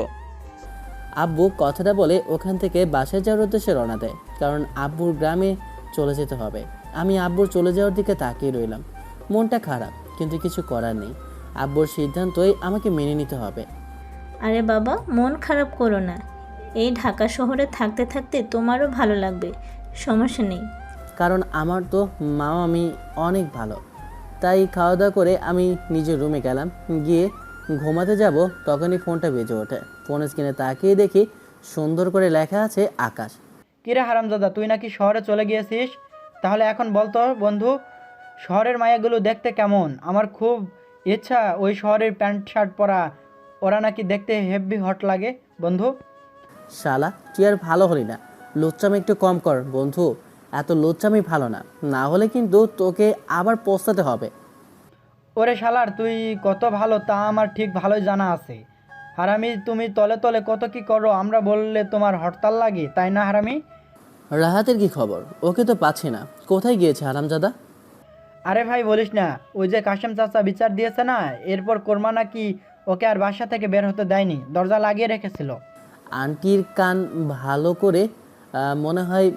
আব্বু কথাটা বলে ওখান থেকে বাসায় যাওয়ার উদ্দেশ্যে রওনা দেয়, কারণ আব্বুর গ্রামে চলে যেতে হবে। আমি আব্বুর চলে যাওয়ার দিকে তাকিয়ে রইলাম। মনটা খারাপ, কিন্তু কিছু করার নেই। আব্বুর সিদ্ধান্তই আমাকে মেনে নিতে হবে। আরে বাবা, মন খারাপ করো না, এই ঢাকা শহরে থাকতে থাকতে তোমারও ভালো লাগবে, সমস্যা নেই। কারণ আমার তো মামি অনেক ভালো। তাই খাওয়া দাওয়া করে আমি নিজের রুমে গেলাম। গিয়ে ঘুমাতে যাব, তখনই ফোনটা বেজে ওঠে। ফোনের স্ক্রিনে তাকিয়ে দেখি সুন্দর করে লেখা আছে আকাশ। কিরে হারামজাদা, তুই নাকি শহরে চলে গিয়েছিস? তাহলে এখন বলতো বন্ধু, শহরের মায়াগুলো দেখতে কেমন? আমার খুব ইচ্ছা ওই শহরের প্যান্ট শার্ট পরা, ওরা নাকি দেখতে হেভি হট লাগে বন্ধু। শালা, তুই আর ভালো হলি না। লুচ্চামি একটু কম কর বন্ধু, এত লুচ্চামি ভালো না, না হলে কিন্তু তোকে আবার পস্তাতে হবে। ওরে শালার, তুই কত ভালো তা আমার ঠিক ভালোই জানা আছে। হারামি, তুমি তলে তলে কত কি করো, আমরা বললে তোমার হরতাল লাগে, তাই না হারামি? রাহাতের কি খবর? ওকে তো পাচ্ছি না, কোথায় গিয়েছে হারামজাদা? আরে ভাই বলিস না, ওই যে কাশেম চাচা বিচার দিয়েছে না, এরপর কোরমা নাকি ওকে আর বাসা থেকে বের হতে দেয়নি, দরজা লাগিয়ে রেখেছিল। আন্টির কান ভালো করে মনে হয়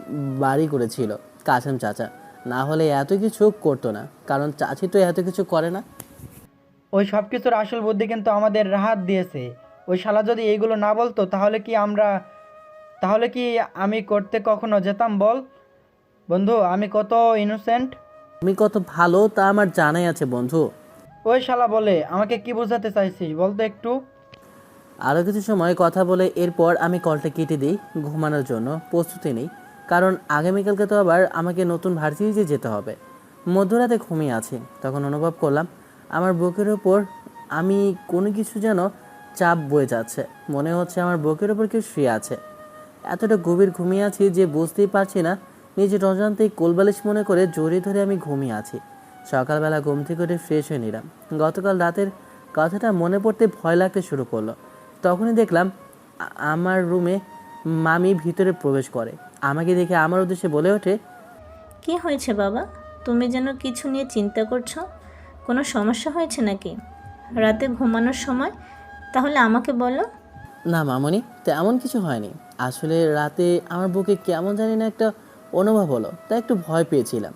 বাড়ি করেছিল কাসেম চাচা, না হলে এত কিছু করতো না, কারণ চাচি তো এত কিছু করে না। ওই সব কিছুর আসল বুদ্ধি কিন্তু আমাদের রাহাত দিয়েছে। ওই শালা যদি এইগুলো না বলতো তাহলে কি আমি করতে কখনো যেতাম বল বন্ধু? আমি কত ইনোসেন্ট। তুমি কত ভালো তা আমার জানাই আছে বন্ধু। ওই শালা বলে আমাকে কি বোঝাতে চাইছিস বলতো একটু? আরও কিছু সময় কথা বলে এরপর আমি কলটা কেটে দিই, ঘুমানোর জন্য প্রস্তুতি নিই, কারণ আগামীকালকে তো আবার আমাকে নতুন ভার্সিটিতে যেতে হবে। মধ্যরাতে ঘুমিয়ে আছি, তখন অনুভব করলাম আমার বুকের ওপর আমি কোনো কিছু যেন চাপ বয়ে যাচ্ছে। মনে হচ্ছে আমার বুকের ওপর কেউ শুয়ে আছে। এতটা গভীর ঘুমিয়ে আছি যে বুঝতেই পারছি না। নিজের অজান্তেই কোলবালিশ মনে করে জড়িয়ে ধরে আমি ঘুমিয়ে আছি। সকালবেলা ঘুম থেকে উঠে ফ্রেশ হয়ে নিলাম। গতকাল রাতের কথাটা মনে পড়তে ভয় লাগতে শুরু করলো। তখনই দেখলাম আমার রুমে মামি ভিতরে প্রবেশ করে। আমাকে দেখে আমার উদ্দেশ্যে বলে ওঠে, কি হয়েছে বাবা? তুমি যেন কিছু নিয়ে চিন্তা করছো, কোনো সমস্যা হয়েছে নাকি রাতে ঘুমানোর সময়? তাহলে আমাকে বলো। না মামনি, তেমন কিছু হয়নি। আসলে রাতে আমার বুকে কেমন জানি না একটা অনুভব হলো, তাই একটু ভয় পেয়েছিলাম।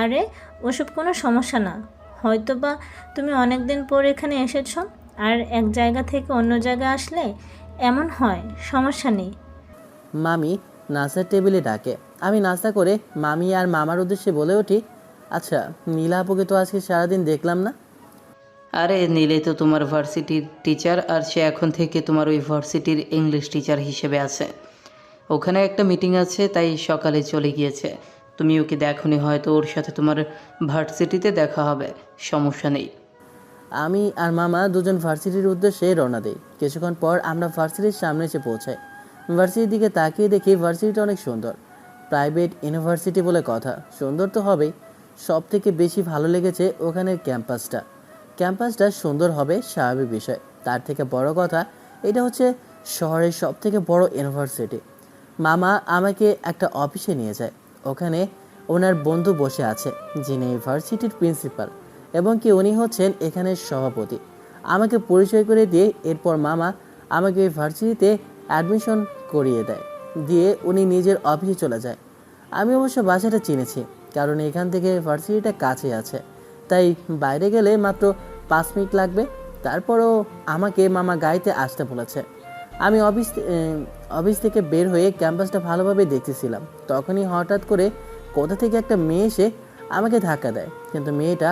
আরে ওসব কোনো সমস্যা না, হয়তো বা তুমি অনেক দিন পর এখানে এসেছো, আর এক জায়গা থেকে অন্য জায়গায় আসলে এমন হয়, সমস্যা নেই। মামি নাস্তার টেবিলে ডাকে। আমি নাস্তা করে মামি আর মামার উদ্দেশ্যে বলে উঠি, আচ্ছা নীলা আপুকে তো আজকে সারাদিন দেখলাম না। আরে নীলে তো তোমার ভার্সিটির টিচার, আর সে এখন থেকে তোমার ওই ভার্সিটির ইংলিশ টিচার হিসেবে আছে। ওখানে একটা মিটিং আছে, তাই সকালে চলে গিয়েছে। তুমি ওকে দেখোনি, হয়তো ওর সাথে তোমার ভার্সিটিতে দেখা হবে, সমস্যা নেই। আমি আর মামা দুজন ভার্সিটির উদ্দেশ্যে রওনা দিই। কিছুক্ষণ পর আমরা ভার্সিটির সামনে এসে পৌঁছাই। ভার্সিটির দিকে তাকিয়ে দেখি ভার্সিটিটা অনেক সুন্দর। প্রাইভেট ইউনিভার্সিটি বলে কথা, সুন্দর তো হবেই। সব থেকে বেশি ভালো লেগেছে ওখানের ক্যাম্পাসটা সুন্দর হবে স্বাভাবিক বিষয়। তার থেকে বড় কথা, এটা হচ্ছে শহরের সব থেকে বড় ইউনিভার্সিটি। মামা আমাকে একটা অফিসে নিয়ে যায়। ওখানে ওনার বন্ধু বসে আছে, যিনি ইউনিভার্সিটির প্রিন্সিপাল, এবং কি উনি হচ্ছেন এখানের সভাপতি। আমাকে পরিচয় করে দিয়ে এরপর মামা আমাকে ওই ভার্সিটিতে অ্যাডমিশন করিয়ে দেয়, দিয়ে উনি নিজের অফিসে চলে যায়। আমি অবশ্য বাসাটা চিনেছি, কারণ এখান থেকে ভার্সিটিটা কাছে আছে, তাই বাইরে গেলে মাত্র 5 মিনিট লাগবে। তারপরও আমাকে মামা গাড়িতে আসতে বলেছে। আমি অফিস থেকে বের হয়ে ক্যাম্পাসটা ভালোভাবে দেখতেছিলাম, তখনই হঠাৎ করে কোথা থেকে একটা মেয়ে এসে আমাকে ধাক্কা দেয়, কিন্তু মেয়েটা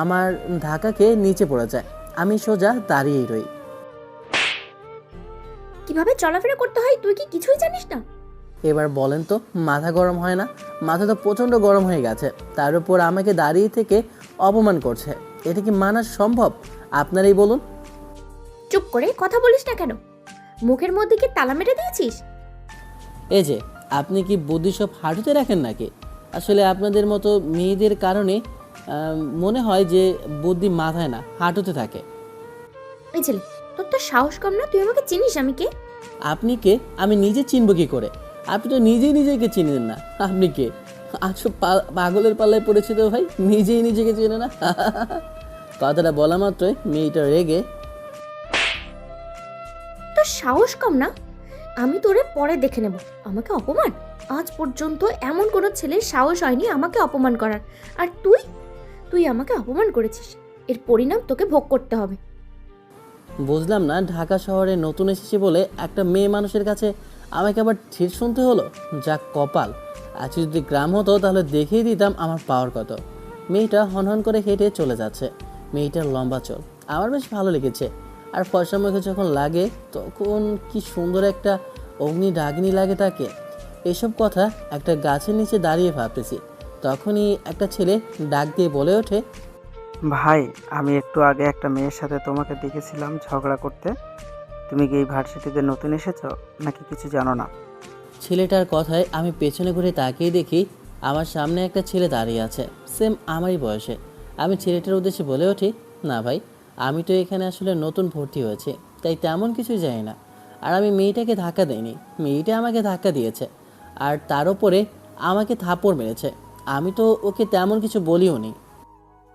আমার ধাক্কা খেয়ে নিচে পড়ে যায়। আমি সোজা দাঁড়িয়েই রই। কিভাবে চলাফেরা করতে হয় তুই কি কিছুই জানিস না? এবার বলেন তো, মাথা গরম হয় না? মাথা তো প্রচণ্ড গরম হয়ে গেছে, তার উপর আমাকে দাঁড়িয়ে থেকে অপমান করছে। এটা কি মানা সম্ভব? আপনারাই বলুন। চুপ করে কথা বলিস না কেন? মুখের মধ্যে কি তালা মেরে দিয়েছিস? এই যে, আপনি কি বুদ্ধি সব হাঁটুতে রাখেন নাকি? আসলে আপনাদের মতো মেয়েদের কারণে মনে হয় যে বুদ্ধি মাথায় না, হাঁটুতে থাকে। এই ছেলে, তোর তো সাহস কম না? তুই আমাকে চিনিস আমি কে? আপনি কে? আমি নিজে চিনব কি করে? আপনি তো নিজেই নিজেকে চিনেন না। আপনি কে? আচ্ছা, পাগলের পাল্লায় পড়েছে তো ভাই, নিজেই নিজেকে চেনে না। কথাটা বলা মাত্রই মেয়েটা রেগে, তোর সাহস কম না? আমি তোরে পরে দেখে নেব। আমাকে অপমান? আজ পর্যন্ত এমন কোনো ছেলের সাহস হয়নি আমাকে অপমান করার। আর তুই আমাকে অপমান করেছিস, এর পরিণাম তোকে ভোগ করতে হবে। বুঝলাম না, ঢাকা শহরে নতুন এসেছি বলে একটা মেয়ে মানুষের কাছে আমাকে আবার ঠিক শুনতে হলো। যা কপাল! আজ যদি গ্রাম হতো তাহলে দেখিয়ে দিতাম আমার পাওয়ার কত। মেয়েটা হনহন করে হেঁটে চলে যাচ্ছে। মেয়েটার লম্বা চুল আমার বেশ ভালো লেগেছে, আর ফর্সা মুখে যখন লাগে তখন কি সুন্দর একটা ডাগনি লাগে তাকে। এসব কথা একটা গাছের নিচে দাঁড়িয়ে ভাবতেছি, তখনই একটা ছেলে ডাক দিয়ে বলে ওঠে, ভাই, আমি একটু আগে একটা মেয়ের সাথে তোমাকে দেখেছিলাম ঝগড়া করতে। তুমি কি এই ভার্সিটিতে নতুন এসেছো নাকি কিছু জানো না? ছেলেটার কথায় আমি পেছনে ঘুরে তাকিয়ে দেখি আমার সামনে একটা ছেলে দাঁড়িয়ে আছে, সেম আমারই বয়সে। আমি ছেলেটার উদ্দেশ্যে বলে উঠি, না ভাই, আমি তো এখানে আসলে নতুন ভর্তি হয়েছি, তাই তেমন কিছুই জানি না। আর আমি মেয়েটাকে ধাক্কা দেইনি, মেয়েটা আমাকে ধাক্কা দিয়েছে, আর তার উপরে আমাকে থাপ্পড় মেরেছে। আমি তো ওকে তেমন কিছু বলিও নি।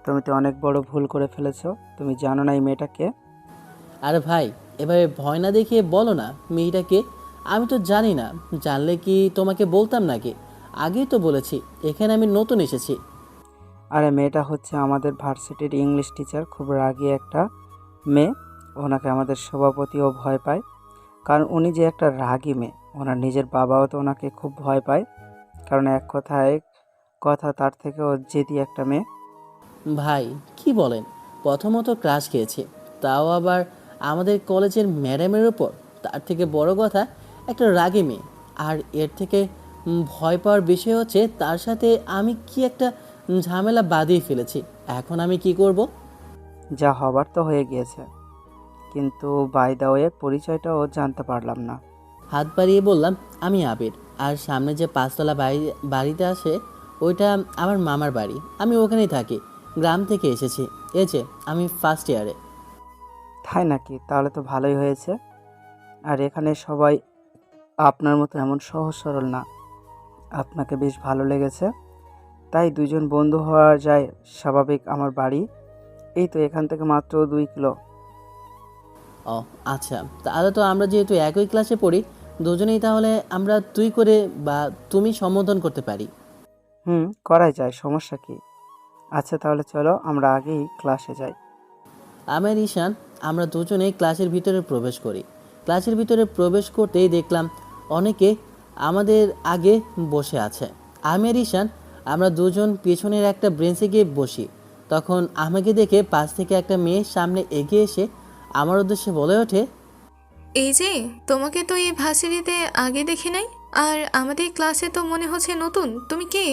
তুমি তো অনেক বড় ভুল করে ফেলেছো। তুমি জানো না এই মেয়েটাকে? আরে ভাই, এভাবে ভয় না দেখিয়ে বলো না মেয়েটাকে। আমি তো জানি না, জানলে কি তোমাকে বলতাম নাকি? আগেই তো বলেছি এখানে আমি নতুন এসেছি। আরে মেয়েটা হচ্ছে আমাদের ভার্সিটির ইংলিশ টিচার, খুব রাগী একটা মেয়ে। ওনাকে আমাদের সভাপতিও ভয় পায়, কারণ উনি যে একটা রাগী মেয়ে। ওনার নিজের বাবাও তো ওনাকে খুব ভয় পায়, কারণ এক কথায় কথা তার থেকেও জেদি একটা মেয়ে। ভাই কি বলেন? প্রথমত ক্রাশ খেয়েছি, তাও আবার আমাদের কলেজের ম্যাডামের ওপর। তার থেকে বড় কথা, একটা রাগী মেয়ে। আর এর থেকে ভয় পাওয়ার বিষয় হচ্ছে তার সাথে আমি কি একটা ঝামেলা বাঁধিয়ে ফেলেছি। এখন আমি কি করব? যা হবার তো হয়ে গিয়েছে, কিন্তু বাই দা ওয়ে পরিচয়টাও জানতে পারলাম না। হাত বাড়িয়ে বললাম, আমি আবির। আর সামনে যে 5তলা বাড়িতে আছে ওইটা আমার মামার বাড়ি, আমি ওখানেই থাকি। গ্রাম থেকে এসেছি, এই যে আমি ফার্স্ট ইয়ারে। তাই নাকি? তাহলে তো ভালোই হয়েছে। আর এখানে সবাই আপনার মতো এমন সহজ সরল না। আপনাকে বেশ ভালো লেগেছে, তাই দুজন বন্ধু হওয়া যায় স্বাভাবিক। আমার বাড়ি এই তো এখান থেকে মাত্র 2 কিলো। ও আচ্ছা, তাহলে তো আমরা যেহেতু একই ক্লাসে পড়ি, দুজনেই তাহলে আমরা তুই করে বা তুমি সম্বোধন করতে পারি। করাই যায়, সমস্যা কি? আচ্ছা তাহলে চলো আমরা আগেই ক্লাসে যাই। আমার ঈশান, আমরা দুজনেই ক্লাসের ভিতরে প্রবেশ করি। ক্লাসের ভিতরে প্রবেশ করতেই দেখলাম অনেকে আমাদের আগে বসে আছে। আমি আর ঈশান আমরা দুজন পিছনের একটা বেঞ্চে গিয়ে বসি। তখন আমাকে দেখে পাশ থেকে একটা মেয়ে সামনে এগিয়ে এসে আমার উদ্দেশ্যে বলে ওঠে, এই যে, তোমাকে তো এই ভার্সিটিতে আগে দেখি নাই, আর আমাদের ক্লাসে তো মনে হচ্ছে নতুন। তুমি কে?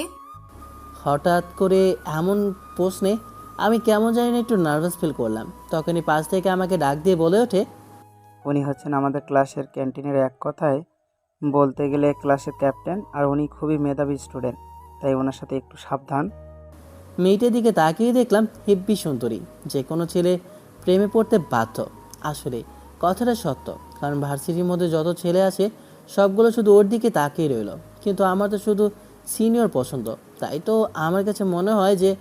হঠাৎ করে এমন প্রশ্নে আমি কেমন জানি না একটু নার্ভাস ফিল করলাম। তখনই পাশ থেকে আমাকে ডাক দিয়ে বলে ওঠে, উনি হচ্ছেন আমাদের ক্লাসের ক্যান্টিনের এক কথায় বলতে গেলে ক্লাসের ক্যাপ্টেন, আর উনি খুবই মেধাবী স্টুডেন্ট, তাই ওনার সাথে একটু সাবধান। মেয়েটার দিকে তাকিয়ে দেখলাম হেব্বি সুন্দরী, যে কোনো ছেলে প্রেমে পড়তে বাধ্য। আসলে কথাটা সত্য, কারণ ভার্সিটির মধ্যে যত ছেলে আছে সবগুলো শুধু ওর দিকে তাকিয়ে রইল, কিন্তু আমার তো শুধু সিনিয়র পছন্দ। তাই তো আমার কাছে মনে হয় যে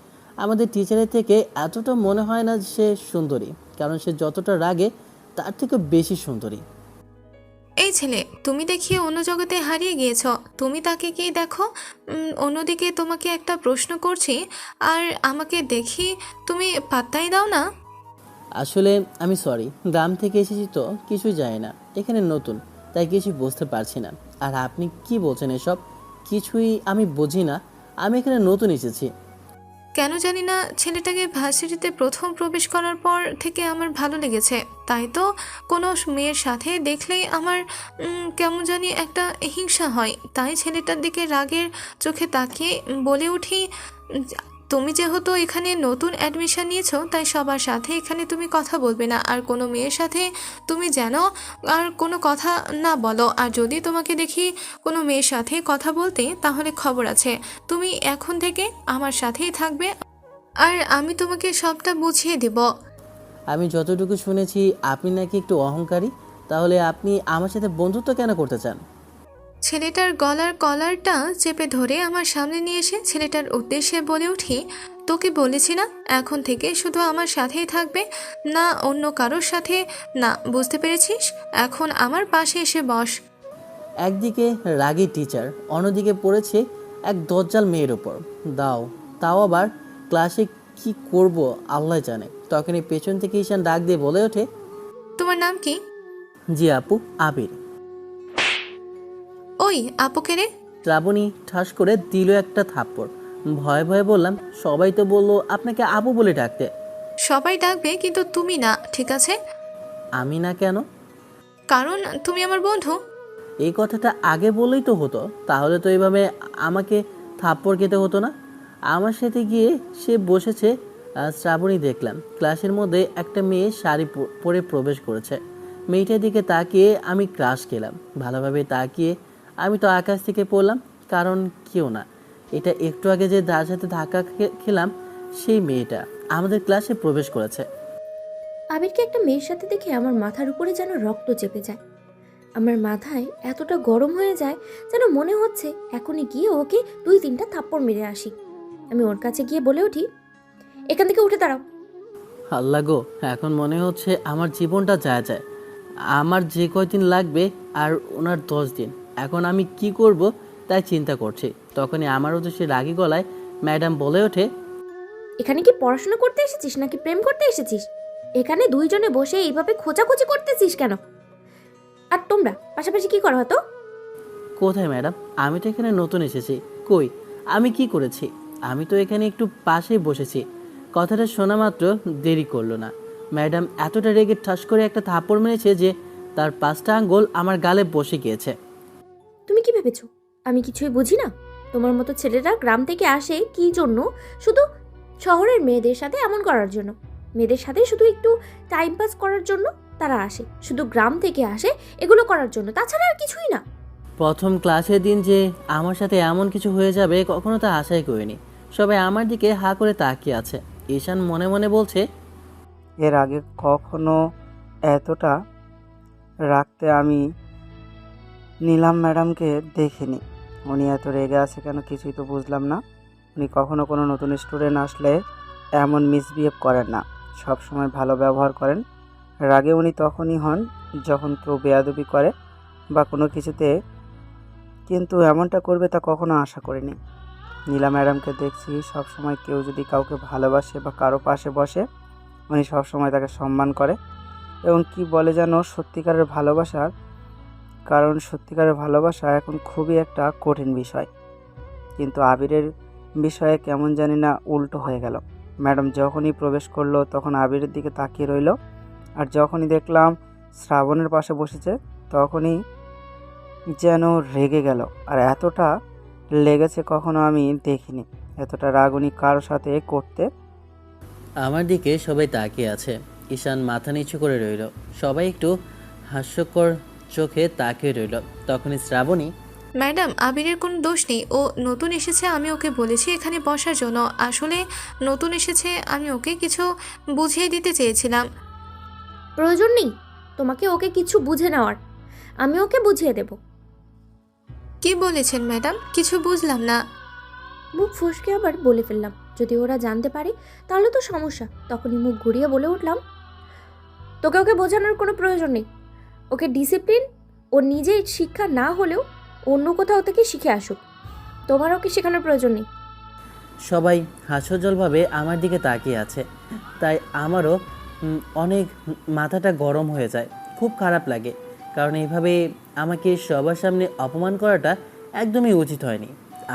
আমাদের টিচারের থেকে এতটা মনে হয় না সে সুন্দরী, কারণ সে যতটা রাগে তার থেকে বেশি সুন্দরী। এই ছেলে, তুমি দেখিয়ে অন্য জগতে হারিয়ে গিয়েছ। তুমি তাকে গিয়ে দেখো। অন্যদিকে তোমাকে একটা প্রশ্ন করছি, আর আমাকে দেখি তুমি পাত্তাই দাও না। আসলে আমি সরি, গ্রাম থেকে এসেছি তো কিছুই জানি না, এখানে নতুন, তাই কিছু বুঝতে পারছি না। আর আপনি কি বলছেন এসব? কিছুই আমি বুঝি না, আমি এখানে নতুন এসেছি। কেন জানি না, ছেলেটাকে ভার্সিটিতে প্রথম প্রবেশ করার পর থেকে আমার ভালো লেগেছে। তাই তো কোনো মেয়ের সাথে দেখলেই আমার কেমন জানি একটা হিংসা হয়। তাই ছেলেটার দিকে রাগের চোখে তাকিয়ে বলে উঠি, তুমি যেহেতু এখানে নতুন অ্যাডমিশন নিয়েছো, তাই সবার সাথে এখানে তুমি কথা বলবে না, আর কোনো মেয়ের সাথে তুমি যেন আর কোনো কথা না বলো। আর যদি তোমাকে দেখি কোনো মেয়ের সাথে কথা বলতে, তাহলে খবর আছে, তুমি এখন থেকে আমার সাথেই থাকবে, আর আমি তোমাকে সবটা বুঝিয়ে দেব। আমি যতটুকু শুনেছি আপনি নাকি একটু অহংকারী, তাহলে আপনি আমার সাথে বন্ধুত্ব কেন করতে চান? ছেলেটার গলার কলারটা চেপে ধরে আমার সামনে নিয়ে এসে ছেলেটার উদ্দেশ্যে বলে উঠি, তোকে বলেছি না, এখন থেকে শুধু আমার সাথেই থাকবে, না অন্য কারোর সাথে না। বুঝতে পেরেছিস? এখন আমার পাশে এসে বস। একদিকে রাগী টিচার, অন্যদিকে পড়েছে এক দজ্জাল মেয়ের ওপর। তাও আবার ক্লাসে কি করব আল্লাহ জানে। তখনই পেছন থেকে ঈশান ডাক দিয়ে বলে ওঠে, তোমার নাম কি? জি আপু, আবির। ওই আপুকে রে। শ্রাবণী ঠাস করে দিল একটা থাপ্পড়। ভয়ে ভয়ে বললাম, সবাই তো বললো আপনাকে আপু বলে ডাকতে। সবাই ডাকবে, কিন্তু তুমি না, ঠিক আছে? আমি না কেন? কারণ তুমি আমার বন্ধু। এই কথাটা আগে বললেই তো হতো, তাহলে তো এইভাবে আমাকে থাপ্পড় খেতে হতো না। আমার সাথে গিয়ে সে বসেছে। শ্রাবণী দেখলাম ক্লাসের মধ্যে একটা মেয়ে শাড়ি পরে প্রবেশ করেছে। মেয়েটার দিকে তাকিয়ে আমি ক্রাশ খেলাম। ভালোভাবে তাকিয়ে আমি তো আকাশ থেকে পড়লাম, কারণ কেউ না, এটা একটু আগে যে যার সাথে ধাক্কা খেলাম সেই মেয়েটা আমাদের ক্লাসে প্রবেশ করেছে। আবিরকে একটা মেয়ের সাথে দেখে আমার মাথার উপরে যেন রক্ত চেপে যায়। আমার মাথায় এতটা গরম হয়ে যায় যেন মনে হচ্ছে এখনই গিয়ে ওকে 2-3টা থাপ্পড় মেরে আসি। আমি ওর কাছে গিয়ে বলে উঠি, এখান থেকে উঠে দাঁড়াও। আল্লাহ গো, এখন মনে হচ্ছে আমার জীবনটা যায় যায়। আমার যে কয়দিন লাগবে আর ওনার 10 দিন। এখন আমি কি করব তাই চিন্তা করছি। তখনই আমার উদ্দেশ্যে রাগী গলায় ম্যাডাম বলে ওঠে, এখানে কি পড়াশোনা করতে এসেছিস নাকি প্রেম করতে এসেছিস? এখানে দুইজনে বসে এইভাবে খোঁচাখুচি করতেছিস কেন? আর তোমরা পাশাপাশি কি করো হতো? কোথায় ম্যাডাম, আমি তো এখানে নতুন এসেছি। কই, আমি কি করেছি? আমি তো এখানে একটু পাশেই বসেছি। কথাটা শোনা মাত্র দেরি করলো না। ম্যাডাম এতটা রেগে ঠাস করে একটা থাপ্পড় মেরেছে যে তার 5টা আঙ্গুল আমার গালে বসে গিয়েছে। তুমি কি ভেবেছো আমি কিছুই বুঝি না? তোমার মতো ছেলেরা গ্রাম থেকে আসে কি জন্য? শুধু শহরের মেয়েদের সাথে এমন করার জন্য। মেয়েদের সাথে শুধু একটু টাইম পাস করার জন্য তারা আসে। শুধু গ্রাম থেকে আসে এগুলো করার জন্য, তাছাড়া আর কিছুই না। প্রথম ক্লাসের দিন যে আমার সাথে এমন কিছু হয়ে যাবে কখনো তা আশাই করিনি। সবাই আমার দিকে হা করে তাকিয়ে আছে। ঈশান মনে মনে বলছে, এর আগে কখনো এতটা রাখতে আমি নীলাম ম্যাডামকে দেখিনি। উনি এত রেগে আছে কেন কিছুই তো বুঝলাম না। উনি কখনো কোনো নতুন স্টুডেন্ট আসলে এমন মিসবিহেভ করেন না, সব সময় ভালো ব্যবহার করেন। রাগে উনি তখনই হন যখন কেউ বেয়াদবি করে বা কোনো কিছুতে, কিন্তু এমনটা করবে তা কখনো আশা করিনি। নীলা ম্যাডামকে দেখছি সব সময় কেউ যদি কাউকে ভালোবাসে বা কারো পাশে বসে, উনি সবসময় তাকে সম্মান করে এবং কি বলে যেন সত্যিকারের ভালোবাসার, কারণ সত্যিকারের ভালোবাসা এখন খুবই একটা কঠিন বিষয়। কিন্তু আবিরের বিষয়ে কেমন জানি না উল্টো হয়ে গেল। ম্যাডাম যখনই প্রবেশ করলো তখন আবিরের দিকে তাকিয়ে রইলো, আর যখনই দেখলাম শ্রাবণের পাশে বসেছে তখনই যেন রেগে গেল। আর এতটা লেগেছে কখনো আমি দেখিনি, এতটা রাগ উনি কারোর সাথে করতে। আমার দিকে সবাই তাকিয়ে আছে। ঈশান মাথা নিচু করে রইল। সবাই একটু হাস্যকর চোখে তাকিয়ে রইল। তখনই শ্রাবণী, ম্যাডাম, আবিরের কোনো দোষ নেই, ও নতুন এসেছে, আমি ওকে বলেছি এখানে বসার জন্য। আসলে নতুন এসেছে, আমি ওকে কিছু বুঝিয়ে দিতে চেয়েছিলাম। প্রয়োজন নেই তোমাকে ওকে কিছু বুঝে নেওয়ার, আমি ওকে বুঝিয়ে দেব। কি বলেছেন ম্যাডাম? কিছু বুঝলাম না। মুখ ফসকে আবার বলে ফেললাম, যদি ওরা জানতে পারে তাহলে তো সমস্যা। তখনই মুখ ঘুরিয়ে বলে উঠলাম, তোকে ওকে বোঝানোর কোনো প্রয়োজন নেই। ওকে ডিসিপ্লিন ও নিজে শিক্ষা না হলেও অন্য কোথাও থেকে শিখে আসুক, তোমার ওকে শেখানোর প্রয়োজন নেই। সবাই হাস্যজ্জ্বলভাবে আমার দিকে তাকিয়ে আছে। তাই আমারও অনেক মাথাটা গরম হয়ে যায়। খুব খারাপ লাগে, কারণ এইভাবে আমাকে সবার সামনে অপমান করাটা একদমই উচিত হয়নি।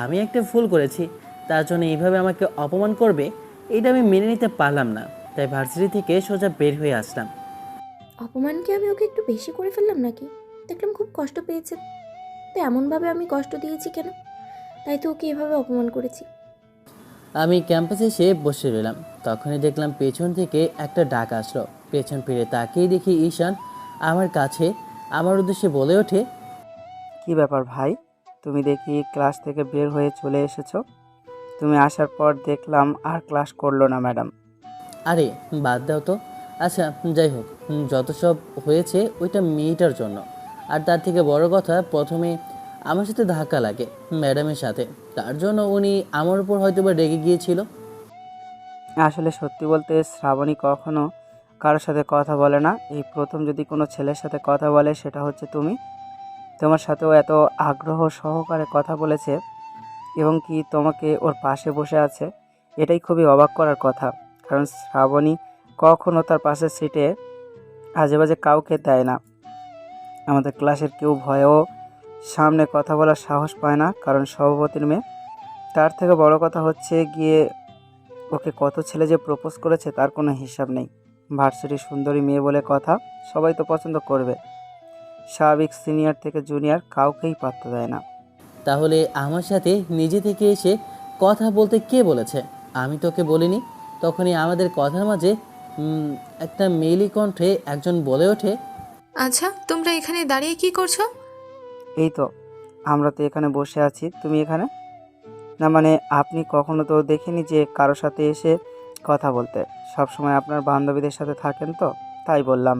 আমি একটা ভুল করেছি, তার জন্য এইভাবে আমাকে অপমান করবে, এটা আমি মেনে নিতে পারলাম না। তাই ভার্সিটি থেকে সোজা বের হয়ে আসলাম। অপমান কি আমি ওকে একটু বেশি করে ফেললাম নাকি? দেখলাম খুব কষ্ট পেয়েছে, তো এমনভাবে আমি কষ্ট দিয়েছি কেন? তাই তো ওকে এভাবে অপমান করেছি। আমি ক্যাম্পাসে এসে বসে রইলাম। তখনই দেখলাম পেছন থেকে একটা ডাক আসলো। পেছন ফিরে তাকিয়ে দেখি ঈশান আমার কাছে আমার উদ্দেশ্যে বলে ওঠে, কি ব্যাপার ভাই, তুমি দেখি ক্লাস থেকে বের হয়ে চলে এসেছো। তুমি আসার পর দেখলাম আর ক্লাস করলো না ম্যাডাম। আরে বাদ দাও তো। আচ্ছা যাই হোক, যত সব হয়েছে ওইটা মেয়েটার জন্য। আর তার থেকে বড় কথা, প্রথমে আমার সাথে ধাক্কা লাগে ম্যাডামের সাথে, তার জন্য উনি আমার উপর হয়তো বা রেগে গিয়েছিল। আসলে সত্যি বলতে শ্রাবণী কখনো কারোর সাথে কথা বলে না। এই প্রথম যদি কোনো ছেলের সাথে কথা বলে সেটা হচ্ছে তুমি। তোমার সাথেও এত আগ্রহ সহকারে কথা বলেছে এবং কি তোমাকে ওর পাশে বসে আছে, এটাই খুবই অবাক করার কথা। কারণ শ্রাবণী কখনো তার পাশের সিটে আজে বাজে কাউকে দেয় না। আমাদের ক্লাসের কেউ ভয়েও সামনে কথা বলার সাহস পায় না, কারণ সভাপতির মেয়ে। তার থেকে বড় কথা হচ্ছে গিয়ে ওকে কত ছেলে যে প্রপোজ করেছে তার কোনো হিসাব নেই। ভার্সিটির সুন্দরী মেয়ে বলে কথা, সবাই তো পছন্দ করবে। স্বাভাবিক সিনিয়র থেকে জুনিয়র কাউকেই পাত্তা দেয় না। তাহলে আমার সাথে নিজে থেকে এসে কথা বলতে কে বলেছে? আমি তোকে বলিনি। তখনই আমাদের কথার মাঝে একটা মেইলি কণ্ঠে একজন বলে ওঠে, আচ্ছা, তোমরা এখানে দাঁড়িয়ে কি করছো? এই তো, আমরা তো এখানে বসে আছি, তুমি এখানে? না মানে আপনি কখনো তো দেখিনি যে কারোর সাথে এসে কথা বলতে। সব সময় আপনার বান্ধবীদের সাথে থাকেন তো, তাই বললাম।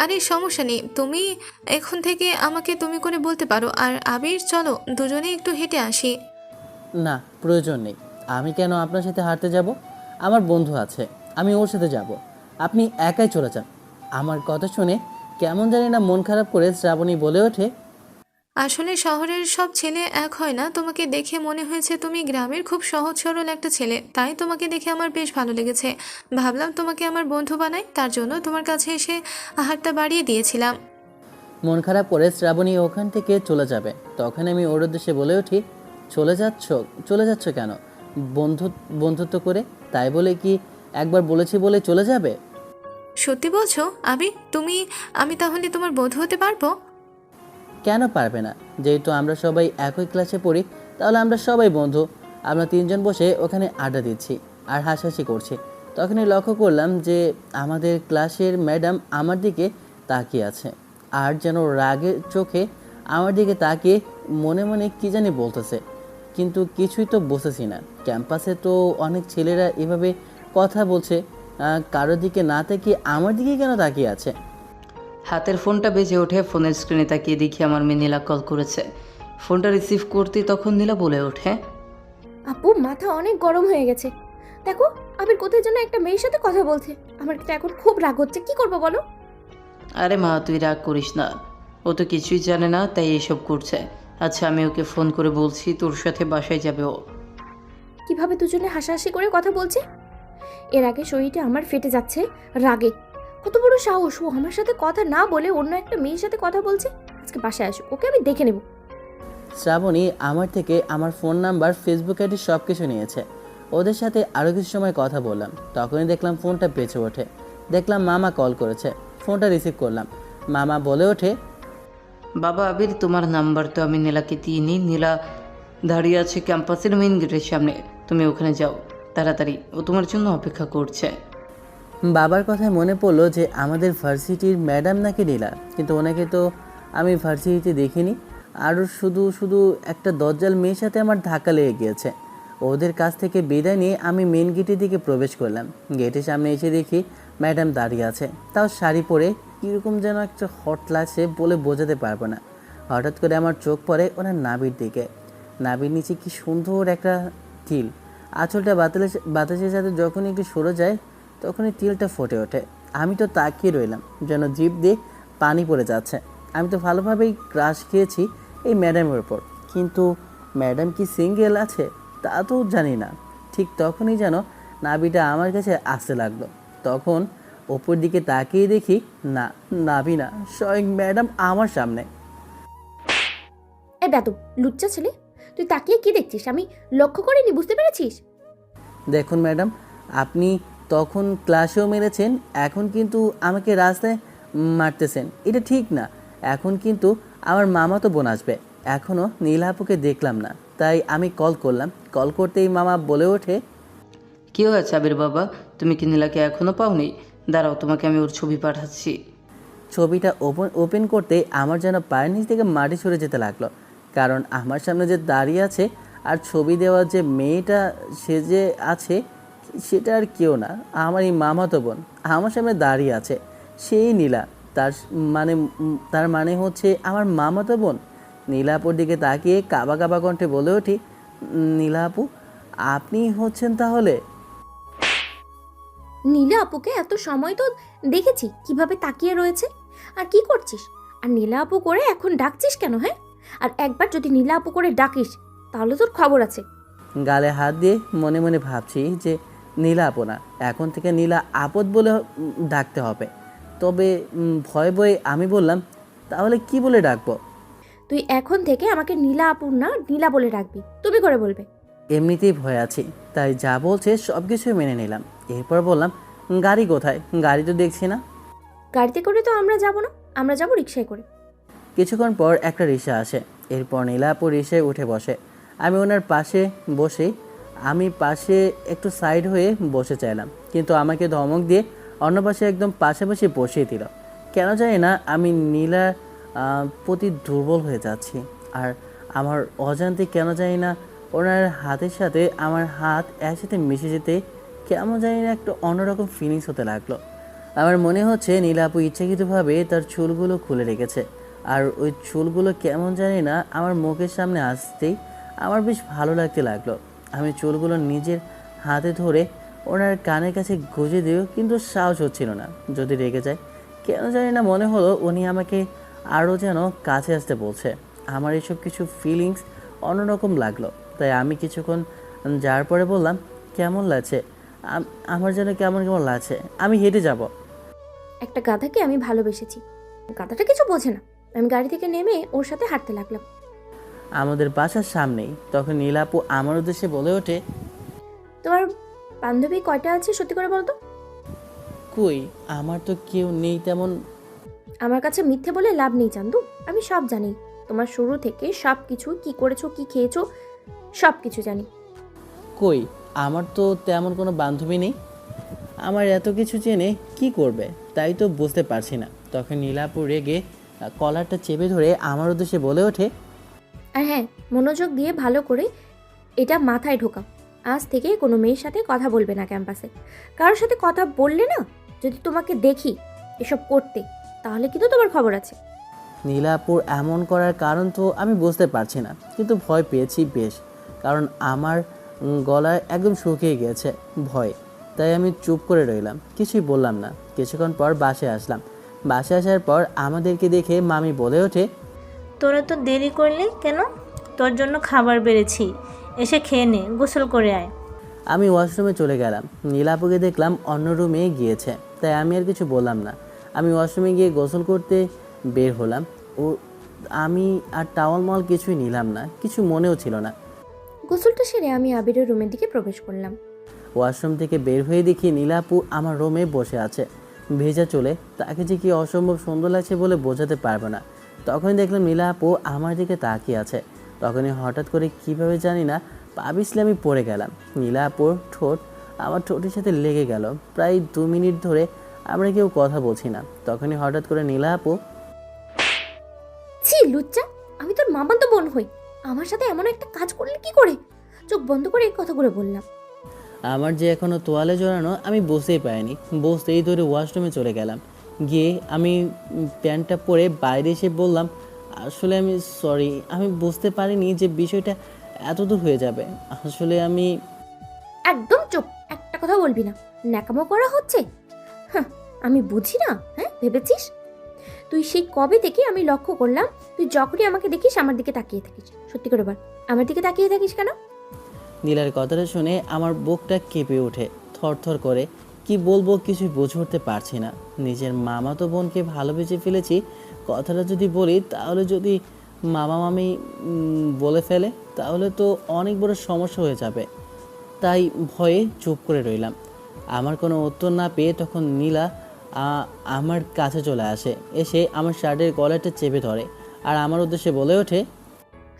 আরে সমস্যা নেই, তুমি এখন থেকে আমাকে তুমি করে বলতে পারো। আর আবির, চলো দুজনে একটু হেঁটে আসি। না প্রয়োজন নেই। আমি কেন আপনার সাথে হাঁটতে যাব? আমার বন্ধু আছে, আমি ওর সাথে যাব। আপনি একাই চলে যান। আমার কথা শুনে কেমন জানি না মন খারাপ করে শ্রাবণী বলে ওঠে, আসলে শহরের সব ছেলে এক হয় না। তোমাকে দেখে মনে হয়েছে তুমি গ্রামের খুব সহজ সরল একটা ছেলে, তাই তোমাকে দেখে আমার বেশ ভালো লেগেছে। ভাবলাম তোমাকে আমার বন্ধু বানাই, তার জন্য তোমার কাছে এসে হাতটা বাড়িয়ে দিয়েছিলাম। মন খারাপ করে শ্রাবণী ওখান থেকে চলে যাবে। তখন আমি ওর উদ্দেশ্যে বলে উঠি, চলে যাচ্ছ কেন? বন্ধুত্ব করে, তাই বলে কি একবার বলেছি বলে চলে যাবে? সত্যি বলছো আবি? আমি তাহলে তোমার বন্ধু হতে পারবো? কেন পারবে না? যেহেতু আমরা সবাই একই ক্লাসে পড়ি, তাহলে আমরা সবাই বন্ধু। আমরা তিনজন বসে ওখানে আড্ডা দিচ্ছি আর হাসাহাসি করছি। তখনই লক্ষ্য করলাম যে আমাদের ক্লাসের ম্যাডাম আমার দিকে তাকিয়ে আছে, আর যেন রাগের চোখে আমার দিকে তাকিয়ে মনে মনে কী জানি বলতেছে, কিন্তু কিছুই তো বুঝতেছি না। ক্যাম্পাসে তো অনেক ছেলেরা এভাবে কথা বলছে, কারোর দিকে না তাকিয়ে আমার দিকে কেন তাকিয়ে আছে? হাতের ফোনটা বেজে ওঠে। ফোনের স্ক্রিনে তাকিয়ে দেখি আমার মেয়ে নীলা কল করেছে। ফোনটা রিসিভ করতেই তখন নীলা বলে ওঠে, আপু, মাথা অনেক গরম হয়ে গেছে। দেখো, আবির কোথায় যেন একটা মেয়ের সাথে কথা বলছে। আমার কিন্তু এখন খুব রাগ হচ্ছে, কি করবো বলো? আরে মা, তুই রাগ করিস না, ও তো কিছুই জানে না তাই এসব করছে। আচ্ছা, আমি ওকে ফোন করে বলছি তোর সাথে বাসায় যাবে ও। কিভাবে দুজনে হাসাহাসি করে কথা বলছে? এর আগে শরীরটা আমার ফেটে যাচ্ছে রাগে। কত বড় সাহস, ও আমার সাথে কথা না বলে অন্য একটা মেয়ের সাথে কথা বলছে। আজকে বাসায় আসো, ওকে আমি দেখে নেব। শ্রাবণী আমার থেকে আমার ফোন নাম্বার, ফেসবুক আইডি সব কিছু নিয়েছে। ওদের সাথে আরও কিছু সময় কথা বললাম। তখনই দেখলাম ফোনটা বেঁচে ওঠে। দেখলাম মামা কল করেছে। ফোনটা রিসিভ করলাম। মামা বলে ওঠে, বাবা আবির, তোমার নাম্বার তো আমি নীলাকে দিইনি। নীলা দাঁড়িয়ে আছে ক্যাম্পাসের মেইন গেটের সামনে, তুমি ওখানে যাও তাড়াতাড়ি, ও তোমার জন্য অপেক্ষা করছে। বাবার কথায় মনে পড়লো যে আমাদের ভার্সিটির ম্যাডাম নাকি নীলা, কিন্তু ওনাকে তো আমি ভার্সিটিতে দেখিনি। আরও শুধু শুধু একটা দজ্জাল মেয়ের সাথে আমার ধাক্কা লেগে গিয়েছে। ওদের কাছ থেকে বিদায় নিয়ে আমি মেন গেটের দিকে প্রবেশ করলাম। গেটের সামনে এসে দেখি ম্যাডাম দাঁড়িয়ে আছে, তাও শাড়ি পরে। কীরকম যেন একটা হট লাগছে বলে বোঝাতে পারবো না। হঠাৎ করে আমার চোখ পড়ে ওনার নাভির দিকে। নাভির নিচে কি সুন্দর একটা তিল। আঁচলটা বাতাসের সাথে যখন একটু সরে যায় তখনই তিলটা ফুটে ওঠে। আমি তো তাকিয়ে রইলাম, যেন জিভ দিয়ে পানি পড়ে যাচ্ছে। আমি তো ভালোভাবেই ক্রাশ খেয়েছি এই ম্যাডামের ওপর, কিন্তু ম্যাডাম কি সিঙ্গেল আছে তা তো জানি না। ঠিক তখনই যেন নাভিটা আমার কাছে আসতে লাগলো। তখন ওপর দিকে তাকিয়ে দেখি না, নাভি না, স্বয়ং ম্যাডাম আমার সামনে। এ বেদব লুচ্চা ছেলে, তুই তাকিয়ে কি দেখছিস? আমি লক্ষ্য করিনি, বুঝতে পেরেছিস? দেখুন ম্যাডাম, আপনি তখন ক্লাসেও মেরেছেন, এখন কিন্তু আমাকে রাস্তায় মারতেছেন। এটা ঠিক না। এখন কিন্তু আমার মামা তো বোন আসবে। এখনও নীলা আপুকে দেখলাম না, তাই আমি কল করলাম। কল করতেই মামা বলে ওঠে, কী হয়েছে আবির বাবা, তুমি কি নীলাকে এখনও পাওনি? দাঁড়াও, তোমাকে আমি ওর ছবি পাঠাচ্ছি। ছবিটা ওপেন করতে আমার যেন পায়ের নিচ থেকে মাটি সরে যেতে লাগলো। কারণ আমার সামনে যে দাঁড়িয়ে আছে আর ছবি দেওয়া যে মেয়েটা সেজে আছে, সেটা আর কেউ না, আমার এই মামাতো বোন আমার সামনে দাঁড়িয়ে আছে। সেই নীলা। তার মানে হচ্ছে আমার মামাতো বোন। নীলা আপুর দিকে তাকিয়ে কাবা কাবা কণ্ঠে বলে উঠি, নীলা আপু, আপনি হচ্ছেন তাহলে? নীলা আপুকে এত সময় তো দেখেছি কিভাবে তাকিয়ে রয়েছে। আর কি করছিস? আর নীলা আপু করে এখন ডাকছিস কেন? হ্যাঁ, আর একবার যদি নীলা আপু করে ডাকিস তাহলে তোর খবর আছে। গালে হাত দিয়ে মনে মনে ভাবছি যে নীলা আপু না, এখন থেকে নীলা আপদ বলে ডাকতে হবে। তবে ভয়ে ভয়ে আমি বললাম, তাহলে কি বলে ডাকবো? তুই এখন থেকে আমাকে নীলা আপু না, নীলা বলে ডাকবি। তুমি করে বলবে। এমনিতেই ভয় আছি, তাই যা বলছে সব কিছুই মেনে নিলাম। এরপর বললাম, গাড়ি কোথায়? গাড়ি তো দেখছি না। গাড়িতে করে তো আমরা যাব না, আমরা যাব রিকশায় করে। কিছুক্ষণ পর একটা রিক্সা আসে। এরপর নীলা আপু রিক্সায় উঠে বসে। আমি ওনার পাশে বসে একটু সাইড হয়ে বসে চাইলাম, কিন্তু আমাকে ধমক দিয়ে অন্য পাশে একদম পাশাপাশি বসিয়ে দিল। কেন জানি না আমি নীলার প্রতি দুর্বল হয়ে যাচ্ছি। আর আমার অজান্তে কেন জানি না ওনার হাতের সাথে আমার হাত একসাথে মিশে যেতে কেমন জানি না একটা অন্যরকম ফিলিংস হতে লাগলো। আমার মনে হচ্ছে নীলা আপু ইচ্ছাকৃতভাবে তার চুলগুলো খুলে রেখেছে। আর ওই চুলগুলো কেমন জানি না আমার মুখের সামনে আসতেই আমার বেশ ভালো লাগতে লাগলো। আমি চুলগুলো নিজের হাতে ধরে ওনার কানের কাছে গুঁজে দিও, কিন্তু সাহস হচ্ছিল না। যদি রেগে যায়, কেন জানি না মনে হলো উনি আমাকে আরও যেন কাছে আসতে বলছে। আমার এসব কিছু ফিলিংস অন্যরকম লাগলো। তাই আমি কিছুক্ষণ যাওয়ার পরে বললাম, কেমন লাগছে? আমার যেন কেমন কেমন লাগছে, আমি হেঁটে যাব। একটা গাধাকে আমি ভালোবেসেছি, গাধাটা কিছু বোঝে না। আমি গাড়ি থেকে নেমে ওর সাথে হাঁটতে লাগলাম। আমাদের বাসার সামনেই। তখন নীলা আপু আমার উদ্দেশ্যে বলে ওঠে, তোমার বান্ধবী কয়টা আছে সত্যি করে বলতো? কই, আমার তো কেউ নেই তেমন। আমার কাছে মিথ্যে বলে লাভ নেই চান্দু, আমি সব জানি। তোমার শুরু থেকে সব কিছু, কি করেছো, কি খেয়েছো, সব কিছু জানি। কই, আমার তো তেমন কোনো বান্ধবী নেই। আমার এত কিছু জেনে কি করবে তাই তো বুঝতে পারছি না। তখন নীলা আপু রেগে কলারটা চেপে ধরে আমার উদ্দেশ্যে বলে ওঠে, আর হ্যাঁ, মনোযোগ দিয়ে ভালো করে এটা মাথায় ঢোকাও। আজ থেকে কোনো মেয়ের সাথে কথা বলবে না ক্যাম্পাসে। কারোর সাথে কথা বললে না, যদি তোমাকে দেখি এসব করতে, তাহলে কিন্তু তোমার খবর আছে। নীলা আপুর এমন করার কারণ তো আমি বুঝতে পারছি না, কিন্তু ভয় পেয়েছি বেশ। কারণ আমার গলায় একদম শুকিয়ে গিয়েছে ভয়। তাই আমি চুপ করে রইলাম, কিছুই বললাম না। কিছুক্ষণ পর বাসায় আসলাম। বাসায় আসার পর আমাদেরকে দেখে মামি বলে ওঠে, তোরা তো দেরি করলি কেন? তোর জন্য খাবার বেড়েছি, এসে খেয়ে নে, গোসল করে আয়। আমি ওয়াশরুমে চলে গেলাম। নীলা আপুকে দেখলাম অন্য রুমে গিয়েছে, তাই আমি আর কিছু বললাম না। আমি ওয়াশরুমে গিয়ে গোসল করতে বের হলাম। আমি আর টাওয়াল মাল কিছুই নিলাম না, কিছু মনেও ছিল না। গোসলটা সেরে আমি আবিরের রুমের দিকে প্রবেশ করলাম। ওয়াশরুম থেকে বের হয়ে দেখি নীলা আপু আমার রুমে বসে আছে ভেজা চুলে। তাকে যে কি অসম্ভব সুন্দর লাগছে বলে বোঝাতে পারবো না। তখনই দেখলাম নীলা আপু আমার দিকে তাকিয়ে আছে। তখনই হঠাৎ করে কিভাবে জানি না পা পিছলে আমি পড়ে গেলাম। নীলা আপুর ঠোঁট আমার ঠোঁটের সাথে লেগে গেল। প্রায় 2 মিনিট ধরে আমরা কেউ কথা বলছি না। তখনই হঠাৎ করে নীলা আপু, ছি লুচ্চা, আমি তোর মামাতো বোন হই, আমার সাথে এমন একটা কাজ করলে কি করে? চোখ বন্ধ করে এই কথাগুলো বললাম। আমার যে এখনও তোয়ালে জড়ানো আমি বুঝতেই পারিনি। বসতেই ধরে ওয়াশরুমে চলে গেলাম। গিয়ে আমি প্যান্টটা পরে বাইরে এসে বললাম, আসলে আমি সরি, আমি বুঝতে পারিনি যে বিষয়টা এত দূর হয়ে যাবে। আসলে আমি একদম চুপ, একটা কথা বলবি না। ন্যাকামো করা হচ্ছে? হ্যাঁ, আমি বুঝি না? হ্যাঁ ভেবেছিস? তুই সেই কবে থেকে আমি লক্ষ্য করলাম তুই যখনই আমাকে দেখিস আমার দিকে তাকিয়ে থাকিস। সত্যি করে বল, আমার দিকে তাকিয়ে থাকিস কেন? নীলার কথাটা শুনে আমার বুকটা কেঁপে ওঠে থরথর করে। কি বলবো কিছুই বুঝে উঠতে পারছি না। নিজের মামাতো বোনকে ভালোবেসে ফেলেছি, কথাটা যদি বলি তাহলে যদি মামা মামি বলে ফেলে তাহলে তো অনেক বড় সমস্যা হয়ে যাবে। তাই ভয়ে চুপ করে রইলাম। আমার কোনো উত্তর না পেয়ে তখন নীলা আমার কাছে চলে আসে। এসে আমার শার্টের কলারটা চেপে ধরে আর আমার উদ্দেশ্যে বলে ওঠে,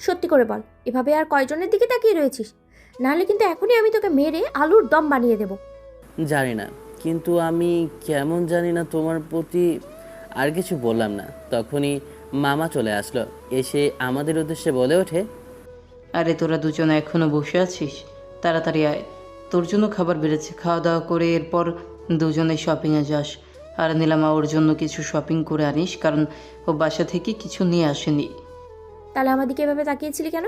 সত্যি করে বল, এভাবে আর কয়জনের দিকে তাকিয়ে রয়েছিস? নাহলে কিন্তু এখনই আমি তোকে মেরে আলুর দম বানিয়ে দেব। জানি না, কিন্তু আমি কেমন জানি না তোমার প্রতি। আর কিছু বললাম না। তখনই মামা চলে আসলো। এসে আমাদের উদ্দেশ্যে বলে ওঠে, আরে তোরা দুজনে এখনও বসে আছিস? তাড়াতাড়ি আয়, তোর জন্য খাবার বেড়েছে, খাওয়া দাওয়া করে এরপর দুজনে শপিংয়ে যাস। আর নীলামা ওর জন্য কিছু শপিং করে আনিস, কারণ ও বাসা থেকে কিছু নিয়ে আসেনি। তাহলে আমার দিকে এভাবে তাকিয়েছিলি কেন?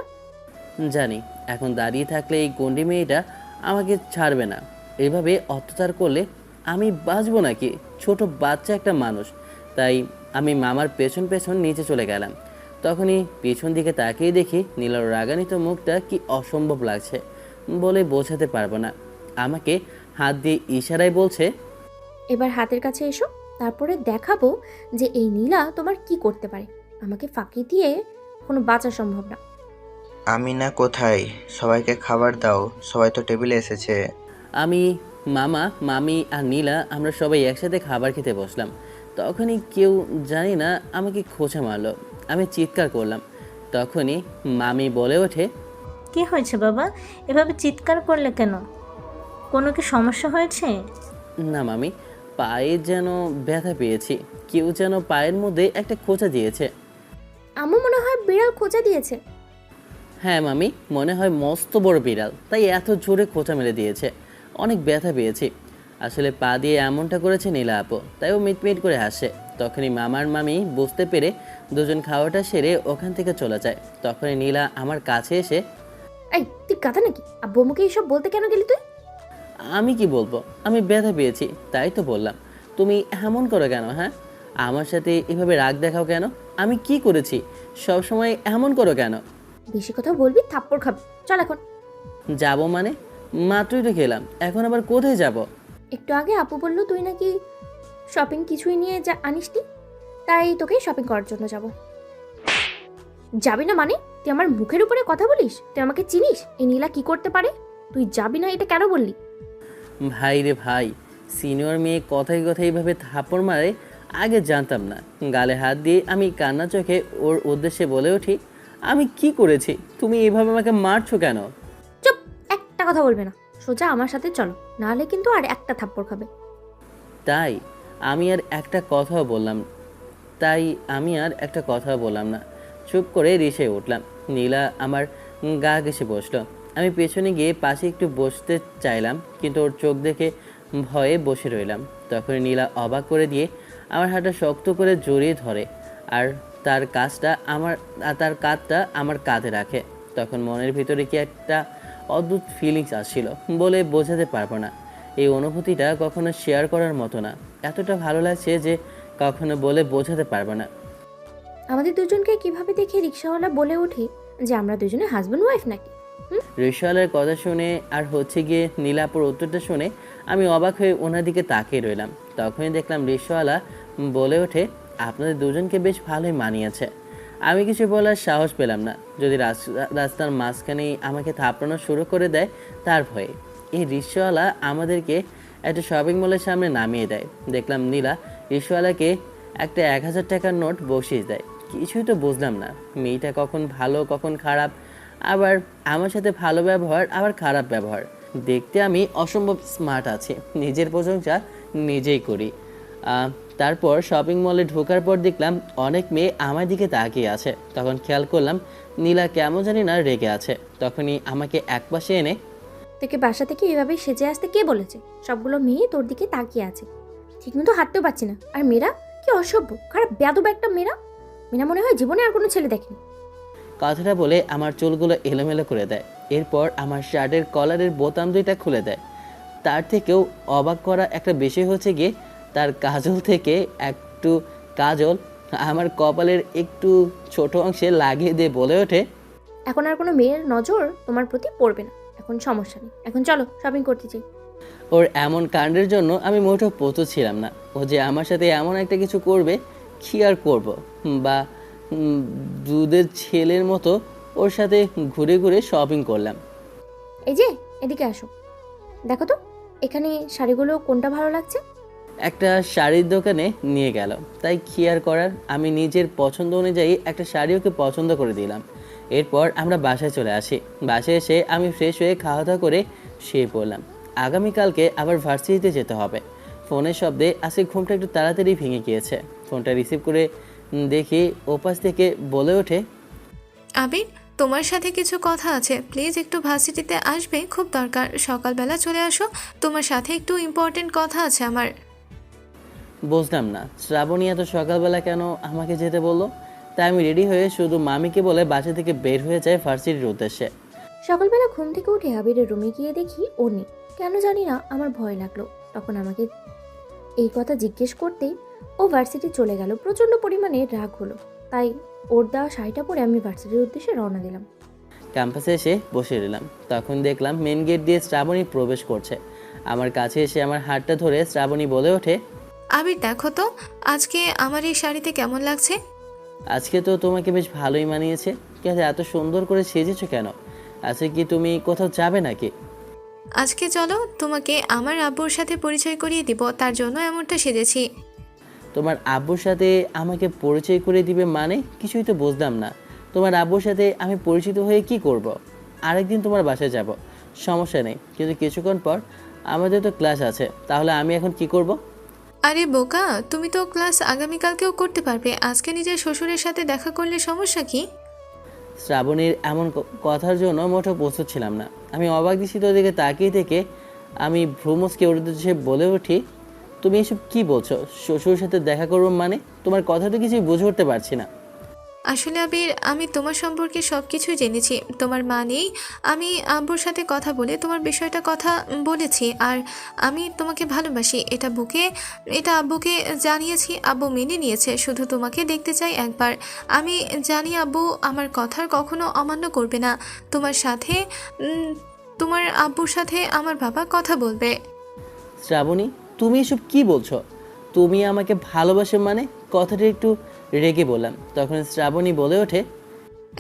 জানি এখন দাঁড়িয়ে থাকলে এই গন্ডি মেয়েটা আমাকে ছাড়বে না। এভাবে অত্যাচার করলে আমি বাঁচবো নাকি? ছোট বাচ্চা একটা মানুষ। তাই আমি মামার পেছন পেছন নিচে চলে গেলাম। তখনই পেছন দিকে তাকিয়ে দেখি নীলার রাগান্বিত মুখটা কি অসম্ভব লাগছে বলে বোঝাতে পারবো না। আমাকে হাত দিয়ে ইশারায় বলছে, এবার হাতের কাছে এসো, তারপরে দেখাবো যে এই নীলা তোমার কি করতে পারে। আমাকে ফাঁকি দিয়ে কোনো বাঁচা সম্ভব না। আমি না কোথায়? সবাইকে খাবার দাও, সবাই তো টেবিলে এসেছে। আমি, মামা, মামি আর নীলা আমরা সবাই একসাথে খাবার খেতে বসলাম। তখনই কেউ জানি না আমাকে খোঁচা মারলো। আমি চিৎকার করলাম। তখনই মামি বলে ওঠে, কি হয়েছে বাবা, এভাবে চিৎকার করলে কেন? কোনো কি সমস্যা হয়েছে? না মামি, পায়ে যেন ব্যথা পেয়েছি। কেউ যেন পায়ের মধ্যে একটা খোঁচা দিয়েছে। আমার মনে হয় বিড়াল খোঁচা দিয়েছে। হ্যাঁ মামি, মনে হয় মস্ত বড় বিড়াল, তাই এত জোরে খোঁচা মেরে দিয়েছে। অনেক ব্যথা পেয়েছি। আসলে পা দিয়ে এমনটা করেছে নীলা আপু, তাই ও মিটমিট করে হাসে। তখনই মামার মামি বুঝতে পেরে দুজন খাওয়াটা সেরে ওখান থেকে চলে যায়। তখনই নীলা আমার কাছে এসে, এই তুই গাধা নাকি? আব্বু আমাকে এইসব বলতে কেন গেলি তুই? আমি কি বলবো? আমি ব্যথা পেয়েছি তাই তো বললাম। তুমি এমন করো কেন? হ্যাঁ, আমার সাথে এভাবে রাগ দেখাও কেন? আমি কি করেছি? সব সময় এমন করো কেন? বেশি কথা বলবি থাপ্পড় খাবি। চল এখন। যাব মানে? মাত্রই তো খেলাম, এখন আবার কোথায় যাব? একটু আগে আপু বললো তুই নাকি শপিং কিছুই নিয়ে যা আনিসনি, তাই তোকে শপিং করার জন্য যাব। যাবি না মানে? তুই আমার মুখের উপরে কথা বলিস? তুই আমাকে চিনিস এই নীলা কি করতে পারে? তুই যাবি না এটা কেন বললি? ভাই রে ভাই, সিনিয়র মেয়ে কথায় কথায় এইভাবে থাপ্পড় মারে আগে জানতাম না। গালে হাত দিয়ে আমি কান্না চোখে ওর উদ্দেশ্যে বলে উঠি, আমি কি করেছি? তুমি এইভাবে আমাকে মারছো কেন? চুপ, একটা কথা বলবে না। সোজা আমার সাথে চলো, নাহলে কিন্তু আর একটা থাপ্পড় খাবে। তাই আমি আর একটা কথাও বললাম না। চুপ করে রিসে উঠলাম। নীলা আমার গা ঘেঁষে বসলো। আমি পেছনে গিয়ে পাশে একটু বসতে চাইলাম, কিন্তু ওর চোখ দেখে ভয়ে বসে রইলাম। তখন নীলা অবাক করে দিয়ে আমার হাতটা শক্ত করে জড়িয়ে ধরে আর তার কাঁধটা আমার কাঁধে রাখে। তখন মনের ভিতরে কি একটা অদ্ভুত ফিলিংস আসছিল বলে বোঝাতে পারবো না। এই অনুভূতিটা কখনো শেয়ার করার মতো না। এতটা ভালো লাগছে যে কখনো বলে বোঝাতে পারবো না। আমাদের দুজনকে কিভাবে দেখে রিক্সাওয়ালা বলে ওঠে যে আমরা দুজনে হাজব্যান্ড ওয়াইফ নাকি? রিক্সাওয়ালার কথা শুনে আর হচ্ছে গিয়ে নীলাপুর উত্তরটা শুনে আমি অবাক হয়ে ওনার দিকে তাকিয়ে রইলাম। তখনই দেখলাম রিক্সাওয়ালা বলে ওঠে, আপনাদের দুজনকে বেশ ভালোই মানিয়েছে। আমি কিছু বলার সাহস পেলাম না, যদি রাস্তার মাঝখানেই আমাকে থাপড়ানো শুরু করে দেয় তার ভয়ে। এই রিক্সাওয়ালা আমাদেরকে একটা শপিং মলের সামনে নামিয়ে দেয়। দেখলাম নীলা রিক্সাওয়ালাকে একটা 1000 টাকার নোট বসিয়ে দেয়। কিছুই তো বুঝলাম না, মেয়েটা কখন ভালো কখন খারাপ, আবার আমার সাথে ভালো ব্যবহার আবার খারাপ ব্যবহার। দেখতে আমি অসম্ভব স্মার্ট আছি, নিজের প্রশংসা নিজেই করি। তারপর শপিং মলে ঢোকার পর দেখলাম অনেক মেয়ে আমার দিকে তাকিয়ে আছে। তখন খেয়াল করলাম নীলা কেমন জানি না রেগে আছে। তখনই আমাকে একপাশে এনে তোকে বাসা থেকে এভাবে সেজে আসতে কে বলেছে? সবগুলো মেয়ে তোর দিকে তাকিয়ে আছে, ঠিকমতো হাঁটতেও পারছি না। আর মেয়েরা কি অসভ্য, খারাপ বেয়াদব একটা মেয়েরা। মেয়েরা মনে হয় জীবনে আর কোনো ছেলে দেখেনি। কথাটা বলে আমার চুলগুলো এলোমেলো করে দেয়। এরপর আমার শার্টের কলারের বোতাম দুইটা খুলে দেয়। তার থেকেও অবাক করা একটা বিষয় হচ্ছে গিয়ে তার কাজল থেকে একটু কাজল আমার কপালের একটু ছোট অংশে লাগিয়ে দিয়ে বলে ওঠে, এখন আর কোনো মেয়ের নজর তোমার প্রতি পড়বে না, এখন সমস্যা নেই, এখন চলো শপিং করতে চাই। ওর এমন কাণ্ডের জন্য আমি মোটেও প্রস্তুত ছিলাম না। ও যে আমার সাথে এমন একটা কিছু করবে কী আর করব, বা দুধের ছেলের মতো ওর সাথে ঘুরে ঘুরে শপিং করলাম। এই যে এদিকে আসো, দেখো তো এখানে শাড়িগুলো কোনটা ভালো লাগছে। একটা শাড়ির দোকানে নিয়ে গেল, তাই কি আর করার, আমি নিজের পছন্দ অনুযায়ী একটা শাড়ি ওকে পছন্দ করে দিলাম। এরপর আমরা বাসায় চলে আসি। বাসায় এসে আমি ফ্রেশ হয়ে খাওয়া দাওয়া করে শুয়ে পড়লাম। আগামীকালকে আবার ভার্সিটিতে যেতে হবে। ফোনের শব্দে আজকে ঘুমটা একটু তাড়াতাড়ি ভেঙে গিয়েছে। ফোনটা রিসিভ করে দেখি ওপাশ থেকে বলে ওঠে, আবির, তোমার সাথে কিছু কথা আছে, প্লিজ একটু ভার্সিটিতে আসবে, খুব দরকার। সকালবেলা চলে আসো, তোমার সাথে একটু ইম্পর্টেন্ট কথা আছে আমার। বুঝলাম না শ্রাবণী এত সকালবেলা কেন আমাকে যেতে বললো। তাই আমি রেডি হয়ে শুধু মামিকে বলে বাসা থেকে বের হয়ে যায় ভার্সিটির উদ্দেশ্যে। সকালবেলা ঘুম থেকে উঠে আবিরের রুমে গিয়ে দেখি ও নেই। কেন জানি না আমার ভয় লাগলো। তখন আমাকে এই কথা জিজ্ঞেস করতেই ও ভার্সিটি চলে গেল। প্রচণ্ড পরিমাণে রাগ হলো, তাই ওর দেওয়া শাড়িটা পরে আমি ভার্সিটির উদ্দেশ্যে রওনা দিলাম। ক্যাম্পাসে এসে বসে রইলাম। তখন দেখলাম মেন গেট দিয়ে শ্রাবণী প্রবেশ করছে। আমার কাছে এসে আমার হাতটা ধরে শ্রাবণী বলে ওঠে, আবির দেখো তো আজকে আমার এই শাড়িতে কেমন লাগছে। আজকে তো তোমাকে বেশ ভালোই মানিয়েছে, কিন্তু এত সুন্দর করে সেজেছো কেন? আজকে কি তুমি কোথাও যাবে নাকি? আজকে চলো তোমাকে আমার আব্বুর সাথে পরিচয় করিয়ে দিব, তার জন্য এমনটা সেজেছি। তোমার আব্বুর সাথে আমাকে পরিচয় করে দিবে মানে? কিছুই তো বুঝলাম না। তোমার আব্বুর সাথে আমি পরিচিত হয়ে কি করব? আরেকদিন তোমার বাসায় যাব, সমস্যা নেই, কিন্তু কিছুক্ষণ পর আমাদের তো ক্লাস আছে, তাহলে আমি এখন কি করব? আরে বোকা, তুমি তো ক্লাস আগামীকালকেও করতে পারবে, আজকে নিজের শ্বশুরের সাথে দেখা করলে সমস্যা কি? শ্রাবণীর এমন কথার জন্য মোটেও প্রস্তুত ছিলাম না। আমি অবাক দৃষ্টিতে ওদিকে তাকিয়ে থেকে আমি ভ্রুমসকে উদ্দেশ্যে বলে উঠি, তুমি এসব কি বলছো? শ্বশুরের সাথে দেখা করবো মানে? তোমার কথা তো কিছুই বুঝে উঠতে পারছি না। আসলে আবির, আমি তোমার সম্পর্কে সব কিছুই জেনেছি। তোমার মা নেই, আমি আব্বুর সাথে কথা বলে তোমার বিষয়টা কথা বলেছি, আর আমি তোমাকে ভালোবাসি এটা আব্বুকে জানিয়েছি। আব্বু মেনে নিয়েছে, শুধু তোমাকে দেখতে চাই একবার। আমি জানি আব্বু আমার কথার কখনো অমান্য করবে না। তোমার আব্বুর সাথে আমার বাবা কথা বলবে। শ্রাবণী, তুমি এসব কি বলছো? তুমি আমাকে ভালোবাসো মানে? কথাটা একটু রেগে বললাম। তখন শ্রাবণী বলে ওঠে,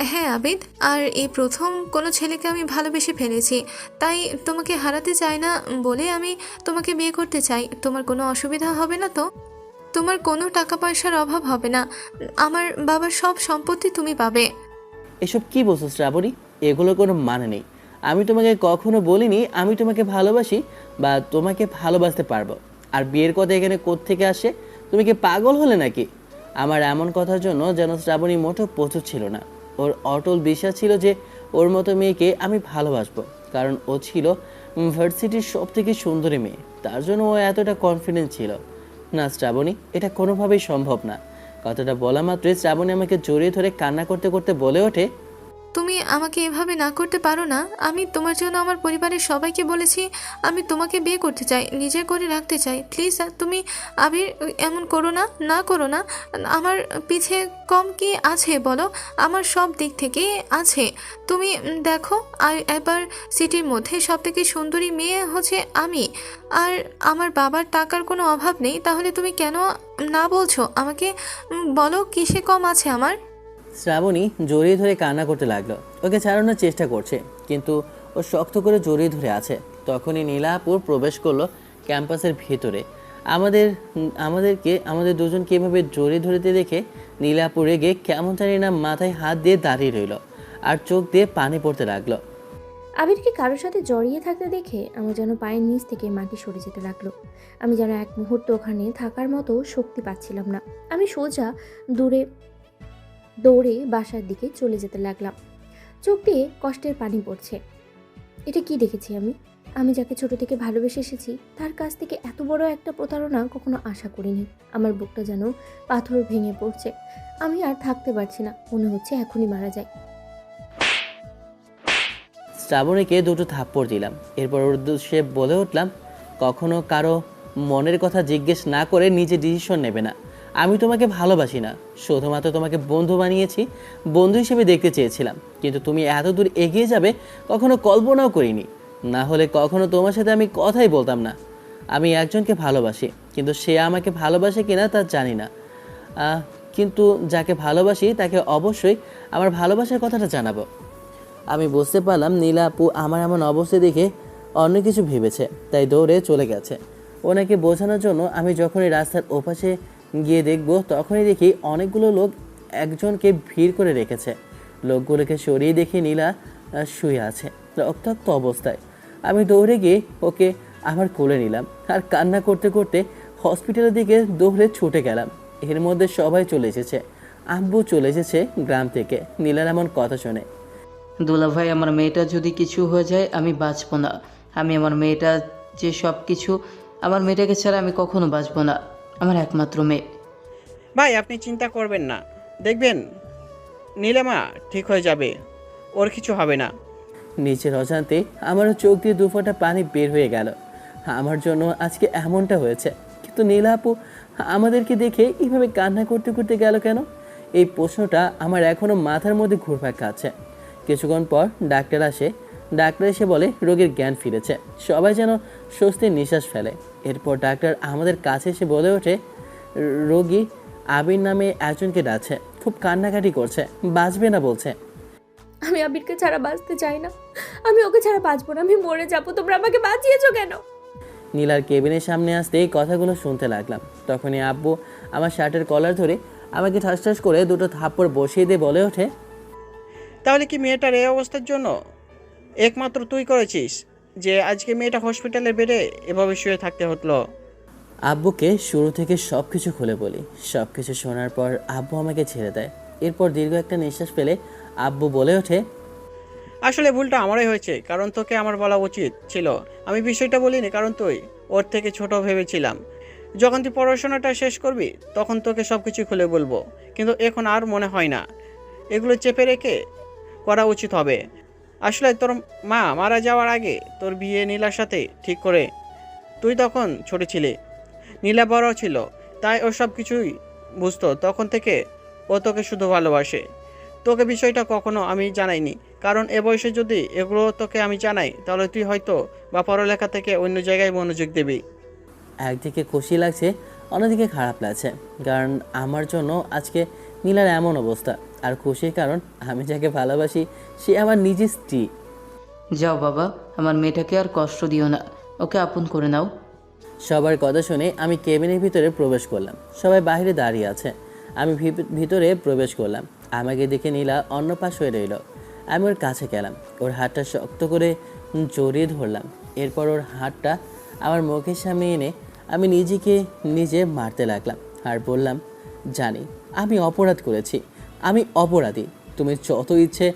হ্যাঁ আবিদ, আর এই প্রথম কোনো ছেলেকে আমি ভালোবেসে ফেলেছি, তাই তোমাকে হারাতে চাই না বলে আমি তোমাকে বিয়ে করতে চাই। তোমার কোনো অসুবিধা হবে না তো? তোমার কোনো টাকা পয়সার অভাব হবে না, আমার বাবার সব সম্পত্তি তুমি পাবে। এসব কি বলছো শ্রাবণী? এগুলোর কোনো মানে নেই। আমি তোমাকে কখনো বলিনি আমি তোমাকে ভালোবাসি বা তোমাকে ভালোবাসতে পারবো। আর বিয়ের কথা এখানে কোত্থেকে আসে? তুমি কি পাগল হলে নাকি? আমার এমন কথার জন্য যেন শ্রাবণী মোটেও প্রস্তুত ছিল না। ওর অটল বিশ্বাস ছিল যে ওর মতো মেয়েকে আমি ভালোবাসবো, কারণ ও ছিল ভার্সিটির সব থেকে সুন্দরী মেয়ে। তার জন্য ও এতটা কনফিডেন্স ছিল। না শ্রাবণী, এটা কোনোভাবেই সম্ভব না। কথাটা বলা মাত্রই শ্রাবণী আমাকে জড়িয়ে ধরে কান্না করতে করতে বলে ওঠে, তুমি আমাকে এভাবে না করতে পারো না। আমি তোমার জন্য আমার পরিবারের সবাইকে বলেছি আমি তোমাকে বিয়ে করতে চাই, নিজের করে রাখতে চাই। প্লিজ তুমি আবির এমন করো না, না করো না। আমার পিছে কম কি আছে বলো? আমার সব দিক থেকে আছে। তুমি দেখো, এবার সিটির মধ্যে সব থেকে সুন্দরী মেয়ে হচ্ছে আমি, আর আমার বাবার টাকার কোনো অভাব নেই। তাহলে তুমি কেন না বলছো আমাকে? বলো কিসে কম আছে আমার? শ্রাবণী জড়িয়ে ধরে কান্না করতে লাগলো। ওকে ছাড়ানোর চেষ্টা করছে, কিন্তু ও শক্ত করে জড়িয়ে ধরে আছে। তখনই নীলা আপু প্রবেশ করলো ক্যাম্পাসের ভেতরে। আমাদের দুজনকে এভাবে জড়িয়ে ধরতে দেখে নীলা আপু রেগে কেমন জানি না মাথায় হাত দিয়ে দাঁড়িয়ে রইল আর চোখ দিয়ে পানি পড়তে লাগলো। আবিরকে কারোর সাথে জড়িয়ে থাকতে দেখে আমার যেন পায়ের নিচ থেকে মাটি সরে যেতে লাগলো। আমি যেন এক মুহূর্ত ওখানে থাকার মতো শক্তি পাচ্ছিলাম না। আমি সোজা দৌড়ে বাসার দিকে চলে যেতে লাগলাম। চোখ দিয়ে কষ্টের পানি পড়ছে। এটা কি দেখেছি আমি যাকে ছোট থেকে ভালোবেসে এসেছি তার কাছ থেকে এত বড় একটা প্রতারণা কখনো আশা করিনি। আমার বুকটা যেন পাথর ভেঙে পড়ছে। আমি আর থাকতে পারছি না, মনে হচ্ছে এখনই মারা যায়। শ্রাবণীকে দুটো থাপ্পড় দিলাম। এরপর ওর উদ্দেশ্যে বলে উঠলাম, কখনো কারো মনের কথা জিজ্ঞেস না করে নিজে ডিসিশন নেবে না। আমি তোমাকে ভালোবাসি না, শুধুমাত্র তোমাকে বন্ধু বানিয়েছি, বন্ধু হিসেবে দেখতে চেয়েছিলাম। কিন্তু তুমি এত দূর এগিয়ে যাবে কখনো কল্পনাও করিনি। না হলে কখনো তোমার সাথে আমি কথাই বলতাম না। আমি একজনকে ভালোবাসি, কিন্তু সে আমাকে ভালোবাসে কিনা তা জানি না। কিন্তু যাকে ভালোবাসি তাকে অবশ্যই আমার ভালোবাসার কথাটা জানাবো। আমি বুঝতে পারলাম নীলা আপু আমার এমন অবস্থা দেখে অন্য কিছু ভেবেছে, তাই দৌড়ে চলে গেছে। ওনাকে বোঝানোর জন্য আমি যখনই রাস্তার ওপাশে গিয়ে দেখব, তখনই দেখি অনেকগুলো লোক একজনকে ভিড় করে রেখেছে। লোকগুলোকে সরিয়ে দেখি নীলা শুয়ে আছে রক্তাক্ত অবস্থায়। আমি দৌড়ে গিয়ে ওকে আবার কোলে নিলাম আর কান্না করতে করতে হসপিটালের দিকে দৌড়ে ছুটে গেলাম। এর মধ্যে সবাই চলে এসেছে। আব্বু চলে এসেছে গ্রাম থেকে নীলার এমন কথা শুনে। দুলাভাই, আমার মেয়েটা যদি কিছু হয়ে যায় আমি বাঁচবো না। আমি আমার মেয়েটা যে সব কিছু, আমার মেয়েটাকে ছাড়া আমি কখনো বাঁচবো না। আমার একমাত্র মেয়ে। ভাই, আপনি চিন্তা করবেন না, দেখবেন নীলিমা ঠিক হয়ে যাবে, ওর কিছু হবে না। নিচের অজান্তে আমারও চোখ দিয়ে দুফোঁটা পানি বের হয়ে গেল। আমার জন্য আজকে এমনটা হয়েছে, কিন্তু নীলা আপু আমাদেরকে দেখে এইভাবে কান্না করতে করতে গেল কেন? এই প্রশ্নটা আমার এখনও মাথার মধ্যে ঘুরপাক খাচ্ছে। কিছুক্ষণ পর ডাক্তার আসে। ডাক্তার এসে বলে রোগীর জ্ঞান ফিরেছে। সবাই যেন স্বস্তির নিঃশ্বাস ফেলে। এরপর ডাক্তার আমাদের কাছে এসে বলে ওঠে, রোগী আবির নামে একজনকে ডাকছে, খুব কান্নাকাটি করছে, বাঁচবে না বলছে। আমি আবিরকে ছাড়া বাঁচতে চাই না, আমি ওকে ছাড়া বাঁচবো না, আমি মরে যাবো। তোমরা আমাকে বাঁচিয়েছো কেন? নীলার কেবিনের সামনে আসতে এই কথাগুলো শুনতে লাগলাম। তখনই আব্বু আমার শার্টের কলার ধরে আমাকে ঠাস ঠাস করে দুটো থাপ্পড় বসিয়ে দিয়ে বলে ওঠে, তাহলে কি মেয়েটার এই অবস্থার জন্য একমাত্র তুই করেছিস যে আজকে মেয়েটা হসপিটালের বেডে এভাবে শুয়ে থাকতে হলো? আব্বুকে শুরু থেকে সব কিছু খুলে বলি। সব কিছু শোনার পর আব্বু আমাকে ছেড়ে দেয়। এরপর দীর্ঘ একটা নিঃশ্বাস ফেলে আব্বু বলে ওঠে, আসলে ভুলটা আমারই হয়েছে, কারণ তোকে আমার বলা উচিত ছিল। আমি বিষয়টা বলিনি কারণ তুই ওর থেকে ছোট ভেবেছিলাম। যখন তুই পড়াশোনাটা শেষ করবি তখন তোকে সব কিছু খুলে বলবো, কিন্তু এখন আর মনে হয় না এগুলো চেপে রেখে করা উচিত হবে। আসলে তোর মা মারা যাওয়ার আগে তোর বিয়ে নীলার সাথে ঠিক করে, তুই তখন ছোট ছিলি, নীলা বড় ছিল, তাই ও সব কিছুই বুঝতো। তখন থেকে ও তোকে শুধু ভালোবাসে। তোকে বিষয়টা কখনো আমি জানাইনি, কারণ এ বয়সে যদি এগুলো তোকে আমি জানাই তাহলে তুই হয়তো বা পড়ালেখা থেকে অন্য জায়গায় মনোযোগ দিবি। একদিকে খুশি লাগছে, অন্যদিকে খারাপ লাগছে, কারণ আমার জন্য আজকে নীলার এমন অবস্থা। আর খুশির কারণ আমি যাকে ভালোবাসি সে আমার নিজের স্ত্রী। যাও বাবা, আমার মেয়েটাকে আর কষ্ট দিও না, ওকে আপন করে নাও। সবার কথা শুনে আমি কেবিনের ভিতরে প্রবেশ করলাম। সবাই বাইরে দাঁড়িয়ে আছে। আমি ভিতরে প্রবেশ করলাম। আমাকে দেখে নীলা অন্য পাশ হয়ে রইল। আমি ওর কাছে গেলাম, ওর হাতটা শক্ত করে জড়িয়ে ধরলাম। এরপর ওর হাতটা আমার মুখের সামনে এনে আমি নিজেকে নিজে মারতে লাগলাম আর বললাম, জানি আমি অপরাধ করেছি, আমি অপরাধী। তুমি যত ইচ্ছে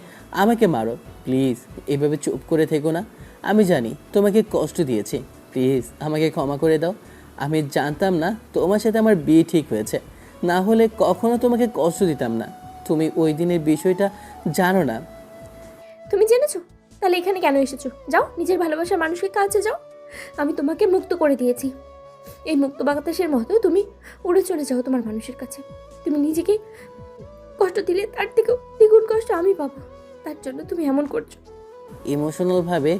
আমাকে মারো, প্লিজ এভাবে চুপ করে থেকো না। আমি জানি তোমাকে কষ্ট দিয়েছি, প্লিজ আমাকে ক্ষমা করে দাও। আমি জানতাম না তোমার সাথে আমার বিয়ে ঠিক হয়েছে, না হলে কখনো তোমাকে কষ্ট দিতাম না। তুমি ওই দিনের বিষয়টা জানো না। তুমি জেনেছো? তাহলে এখানে কেন এসেছো? যাও, নিজের ভালোবাসার মানুষের কাছে যাও। আমি তোমাকে মুক্ত করে দিয়েছি। এই মুক্ত বাতাসের মতো তুমি উড়ে চলে যাও তোমার মানুষের কাছে। তুমি নিজেকে কষ্ট দিলে তার থেকেও দ্বিগুণ কষ্ট আমি পাবো। তার জন্য তুমি এমন করছো। ইমোশনালভাবে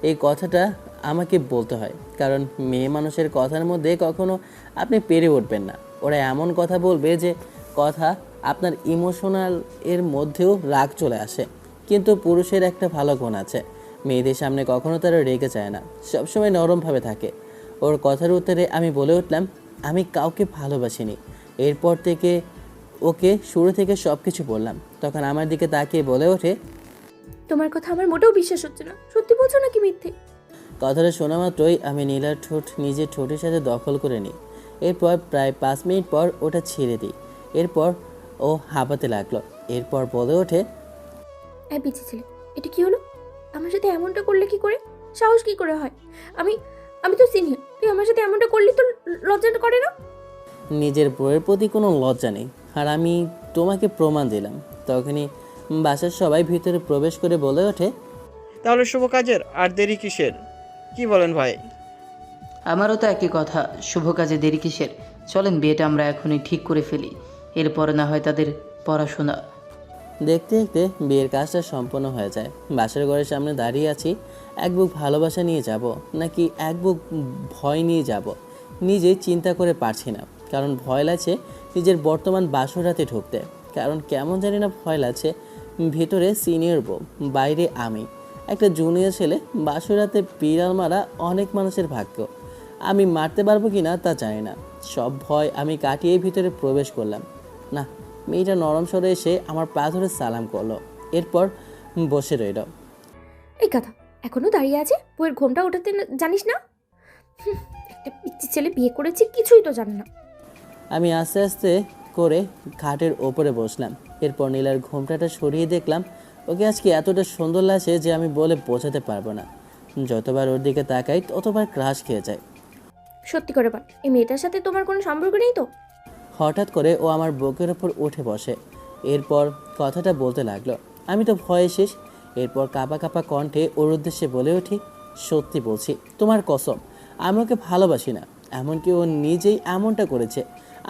এই কথাটা আমাকে বলতে হয়, কারণ মেয়ে মানুষের কথার মধ্যে কখনো আপনি পেরে উঠবেন না। ওরা এমন কথা বলবে যে কথা আপনার ইমোশনাল এর মধ্যেও রাগ চলে আসে, কিন্তু পুরুষের একটা ভালো গুণ আছে, মেয়েদের সামনে কখনো তারা রেগে যায় না, সবসময় নরমভাবে থাকে। ওর কথার উত্তরে আমি বলে উঠলাম, আমি কাউকে ভালোবাসিনি। এরপর থেকে ওকে শুরু থেকে সব কিছু বললাম। তখন আমার দিকে তাকিয়ে বলে ওঠে, তোমার কথা আমার মোটেও বিশ্বাস হচ্ছে না, সত্যি বলছো নাকি মিথ্যে? কথাটা শোনা মাত্রই আমি নীলার ঠোঁট নিজের ঠোঁটের সাথে দখল করে নিই। এরপর প্রায় 5 মিনিট পর ওটা ছেড়ে দিই। এরপর ও হাঁপাতে লাগলো। এরপর বলে ওঠে, এই পিচ্ছি ছেলে, এটা কি হলো? আমার সাথে এমনটা করলে কি করে? সাহস কি করে হয়? আমি আমি তো সিনিয়র, তুই আমার সাথে এমনটা করলি তো লজ্জাটা করে না? নিজের বউয়ের প্রতি কোনো লজ্জা নেই, আর আমি তোমাকে প্রমাণ দিলাম। তখনই বাসার সবাই ভিতরে প্রবেশ করে বলে ওঠে, তাহলে শুভ কাজের আর দেরি কিসের? কি বলেন ভাই? আমারও তো একই কথা, শুভ কাজে দেরি কিসের? চলেন বিয়েটা আমরা এখনই ঠিক করে ফেলি, এরপরে না হয় তাদের পড়াশোনা। দেখতে দেখতে বিয়ের কাজটা সম্পন্ন হয়ে যায়। বাসার ঘরের সামনে দাঁড়িয়ে আছি, এক বুক ভালোবাসা নিয়ে যাব নাকি এক বুক ভয় নিয়ে যাব নিজেই চিন্তা করে পারছি না। কারণ ভয় লাগছে নিজের বর্তমান বাসরাতে ঢুকতে, কারণ কেমন জানি না ভয় লাগছে। ভিতরে সিনিয়র বউ, বাইরে আমি, একটা জুনিয়র ছেলে। বাসরাতে বিড়াল মারা অনেক মানুষের ভাগ্য, আমি মারতে পারবো কি না তা জানি না। সব ভয় আমি কাটিয়ে ভিতরে প্রবেশ করলাম। না, মেয়েটা নরম স্বরে এসে আমার পা ধরে সালাম করলো, এরপর বসে রইল। এই কথা এখনো দাঁড়িয়ে আছে, বইয়ের ঘোমটা ওঠাতে জানিস না? একটা পিচ্ছি ছেলে বিয়ে করেছে, কিছুই তো জানে না। আমি আস্তে আস্তে করে খাটের ওপরে বসলাম। এরপর নীলার ঘোমটাটা সরিয়ে দেখলাম ওকে আজকে এতটা সুন্দর লাগছে যে আমি বলে বোঝাতে পারবো না। যতবার ওর দিকে তাকাই ততবার ক্রাশ খেয়ে যায়। সত্যি করে বল, এই মেয়েটার সাথে তোমার কোনো সম্পর্ক নেই তো? হঠাৎ করে ও আমার বুকের ওপর উঠে বসে, এরপর কথাটা বলতে লাগলো। আমি তো ভয়ে শেষ। এরপর কাঁপা কাঁপা কণ্ঠে ওর উদ্দেশ্যে বলে উঠি, সত্যি বলছি, তোমার কসম, আমি ওকে ভালোবাসি না। এমনকি ও নিজেই এমনটা করেছে,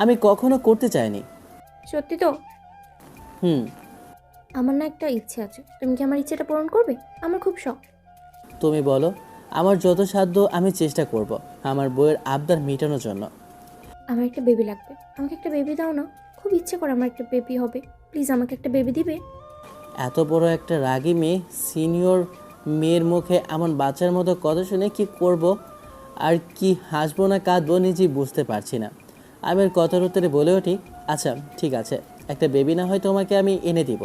আমি কখনো করতে চাইনি। সত্যি তো? হুম। আমার না একটা ইচ্ছে আছে, তুমি কি আমার ইচ্ছেটা পূরণ করবে? আমার খুব শখ। তুমি বলো, আমার যত সাধ্য আমি চেষ্টা করব আমার বউয়ের আবদার মেটানোর জন্য। আমার একটা বেবি লাগবে, আমাকে একটা বেবি দাও না, খুব ইচ্ছে করে আমার একটা বেবি হবে, প্লিজ আমাকে একটা বেবি দিবে? এত বড় একটা রাগী মেয়ে, সিনিয়র মেয়ের মুখে এমন বাচ্চার মতো কথা শুনে কি করব আর কি হাসবো না কাঁদবো নিজেই বুঝতে পারছি না। আমি ওর কথার উত্তরে বলে উঠি, আচ্ছা ঠিক আছে, একটা বেবি না হয় তোমাকে আমি এনে দিব,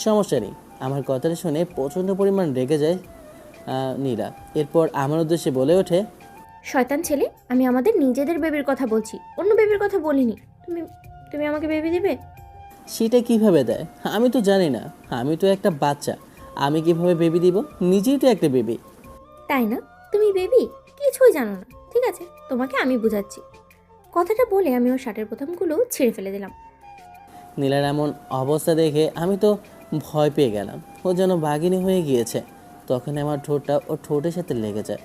সমস্যা নেই। আমার কথাটা শুনে প্রচণ্ড পরিমাণ রেগে যায় নীলা। এরপর আমার উদ্দেশ্যে বলে ওঠে, শয়তান ছেলে, আমি আমাদের নিজেদের বেবির কথা বলছি, অন্য বেবির কথা বলিনি। তুমি তুমি আমাকে বেবি দিবে? সেটা কিভাবে দেয় আমি তো জানি না, আমি তো একটা বাচ্চা, আমি কিভাবে বেবি দিব? নিজেই তো একটা বেবি। তাই না? তুমি বেবি কিছুই জানো না, ঠিক আছে, তোমাকে আমি বুঝাচ্ছি। কথাটা বলে আমি ওর শার্টের বোতামগুলো ছিঁড়ে ফেলে দিলাম। নীলার এমন অবস্থা দেখে আমি তো ভয় পেয়ে গেলাম, ও যেন বাঘিনী হয়ে গিয়েছে। তখন আমার ঠোঁটটা ওর ঠোঁটের সাথে লেগে যায়।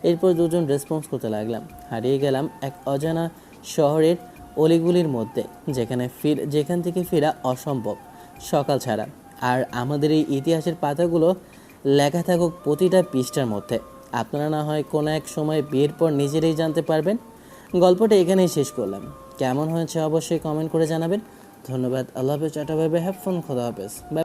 এরপর দুজন রেসপন্স করতে লাগলাম। হারিয়ে গেলাম এক অজানা শহরের অলিগুলির মধ্যে, যেখান থেকে ফেরা অসম্ভব সকাল ছাড়া। আর আমাদের এই ইতিহাসের পাতাগুলো লেখা থাকুক প্রতিটা পৃষ্ঠার মধ্যে। আপনারা না হয় কোনো এক সময় বিয়ের পর নিজেরাই জানতে পারবেন। গল্পটা এখানেই শেষ করলাম। কেমন হয়েছে অবশ্যই কমেন্ট করে জানাবেন। ধন্যবাদ। আল্লাহ হাফেজ। Tata, bye bye, have fun, খোদা হাফেজ। বাই।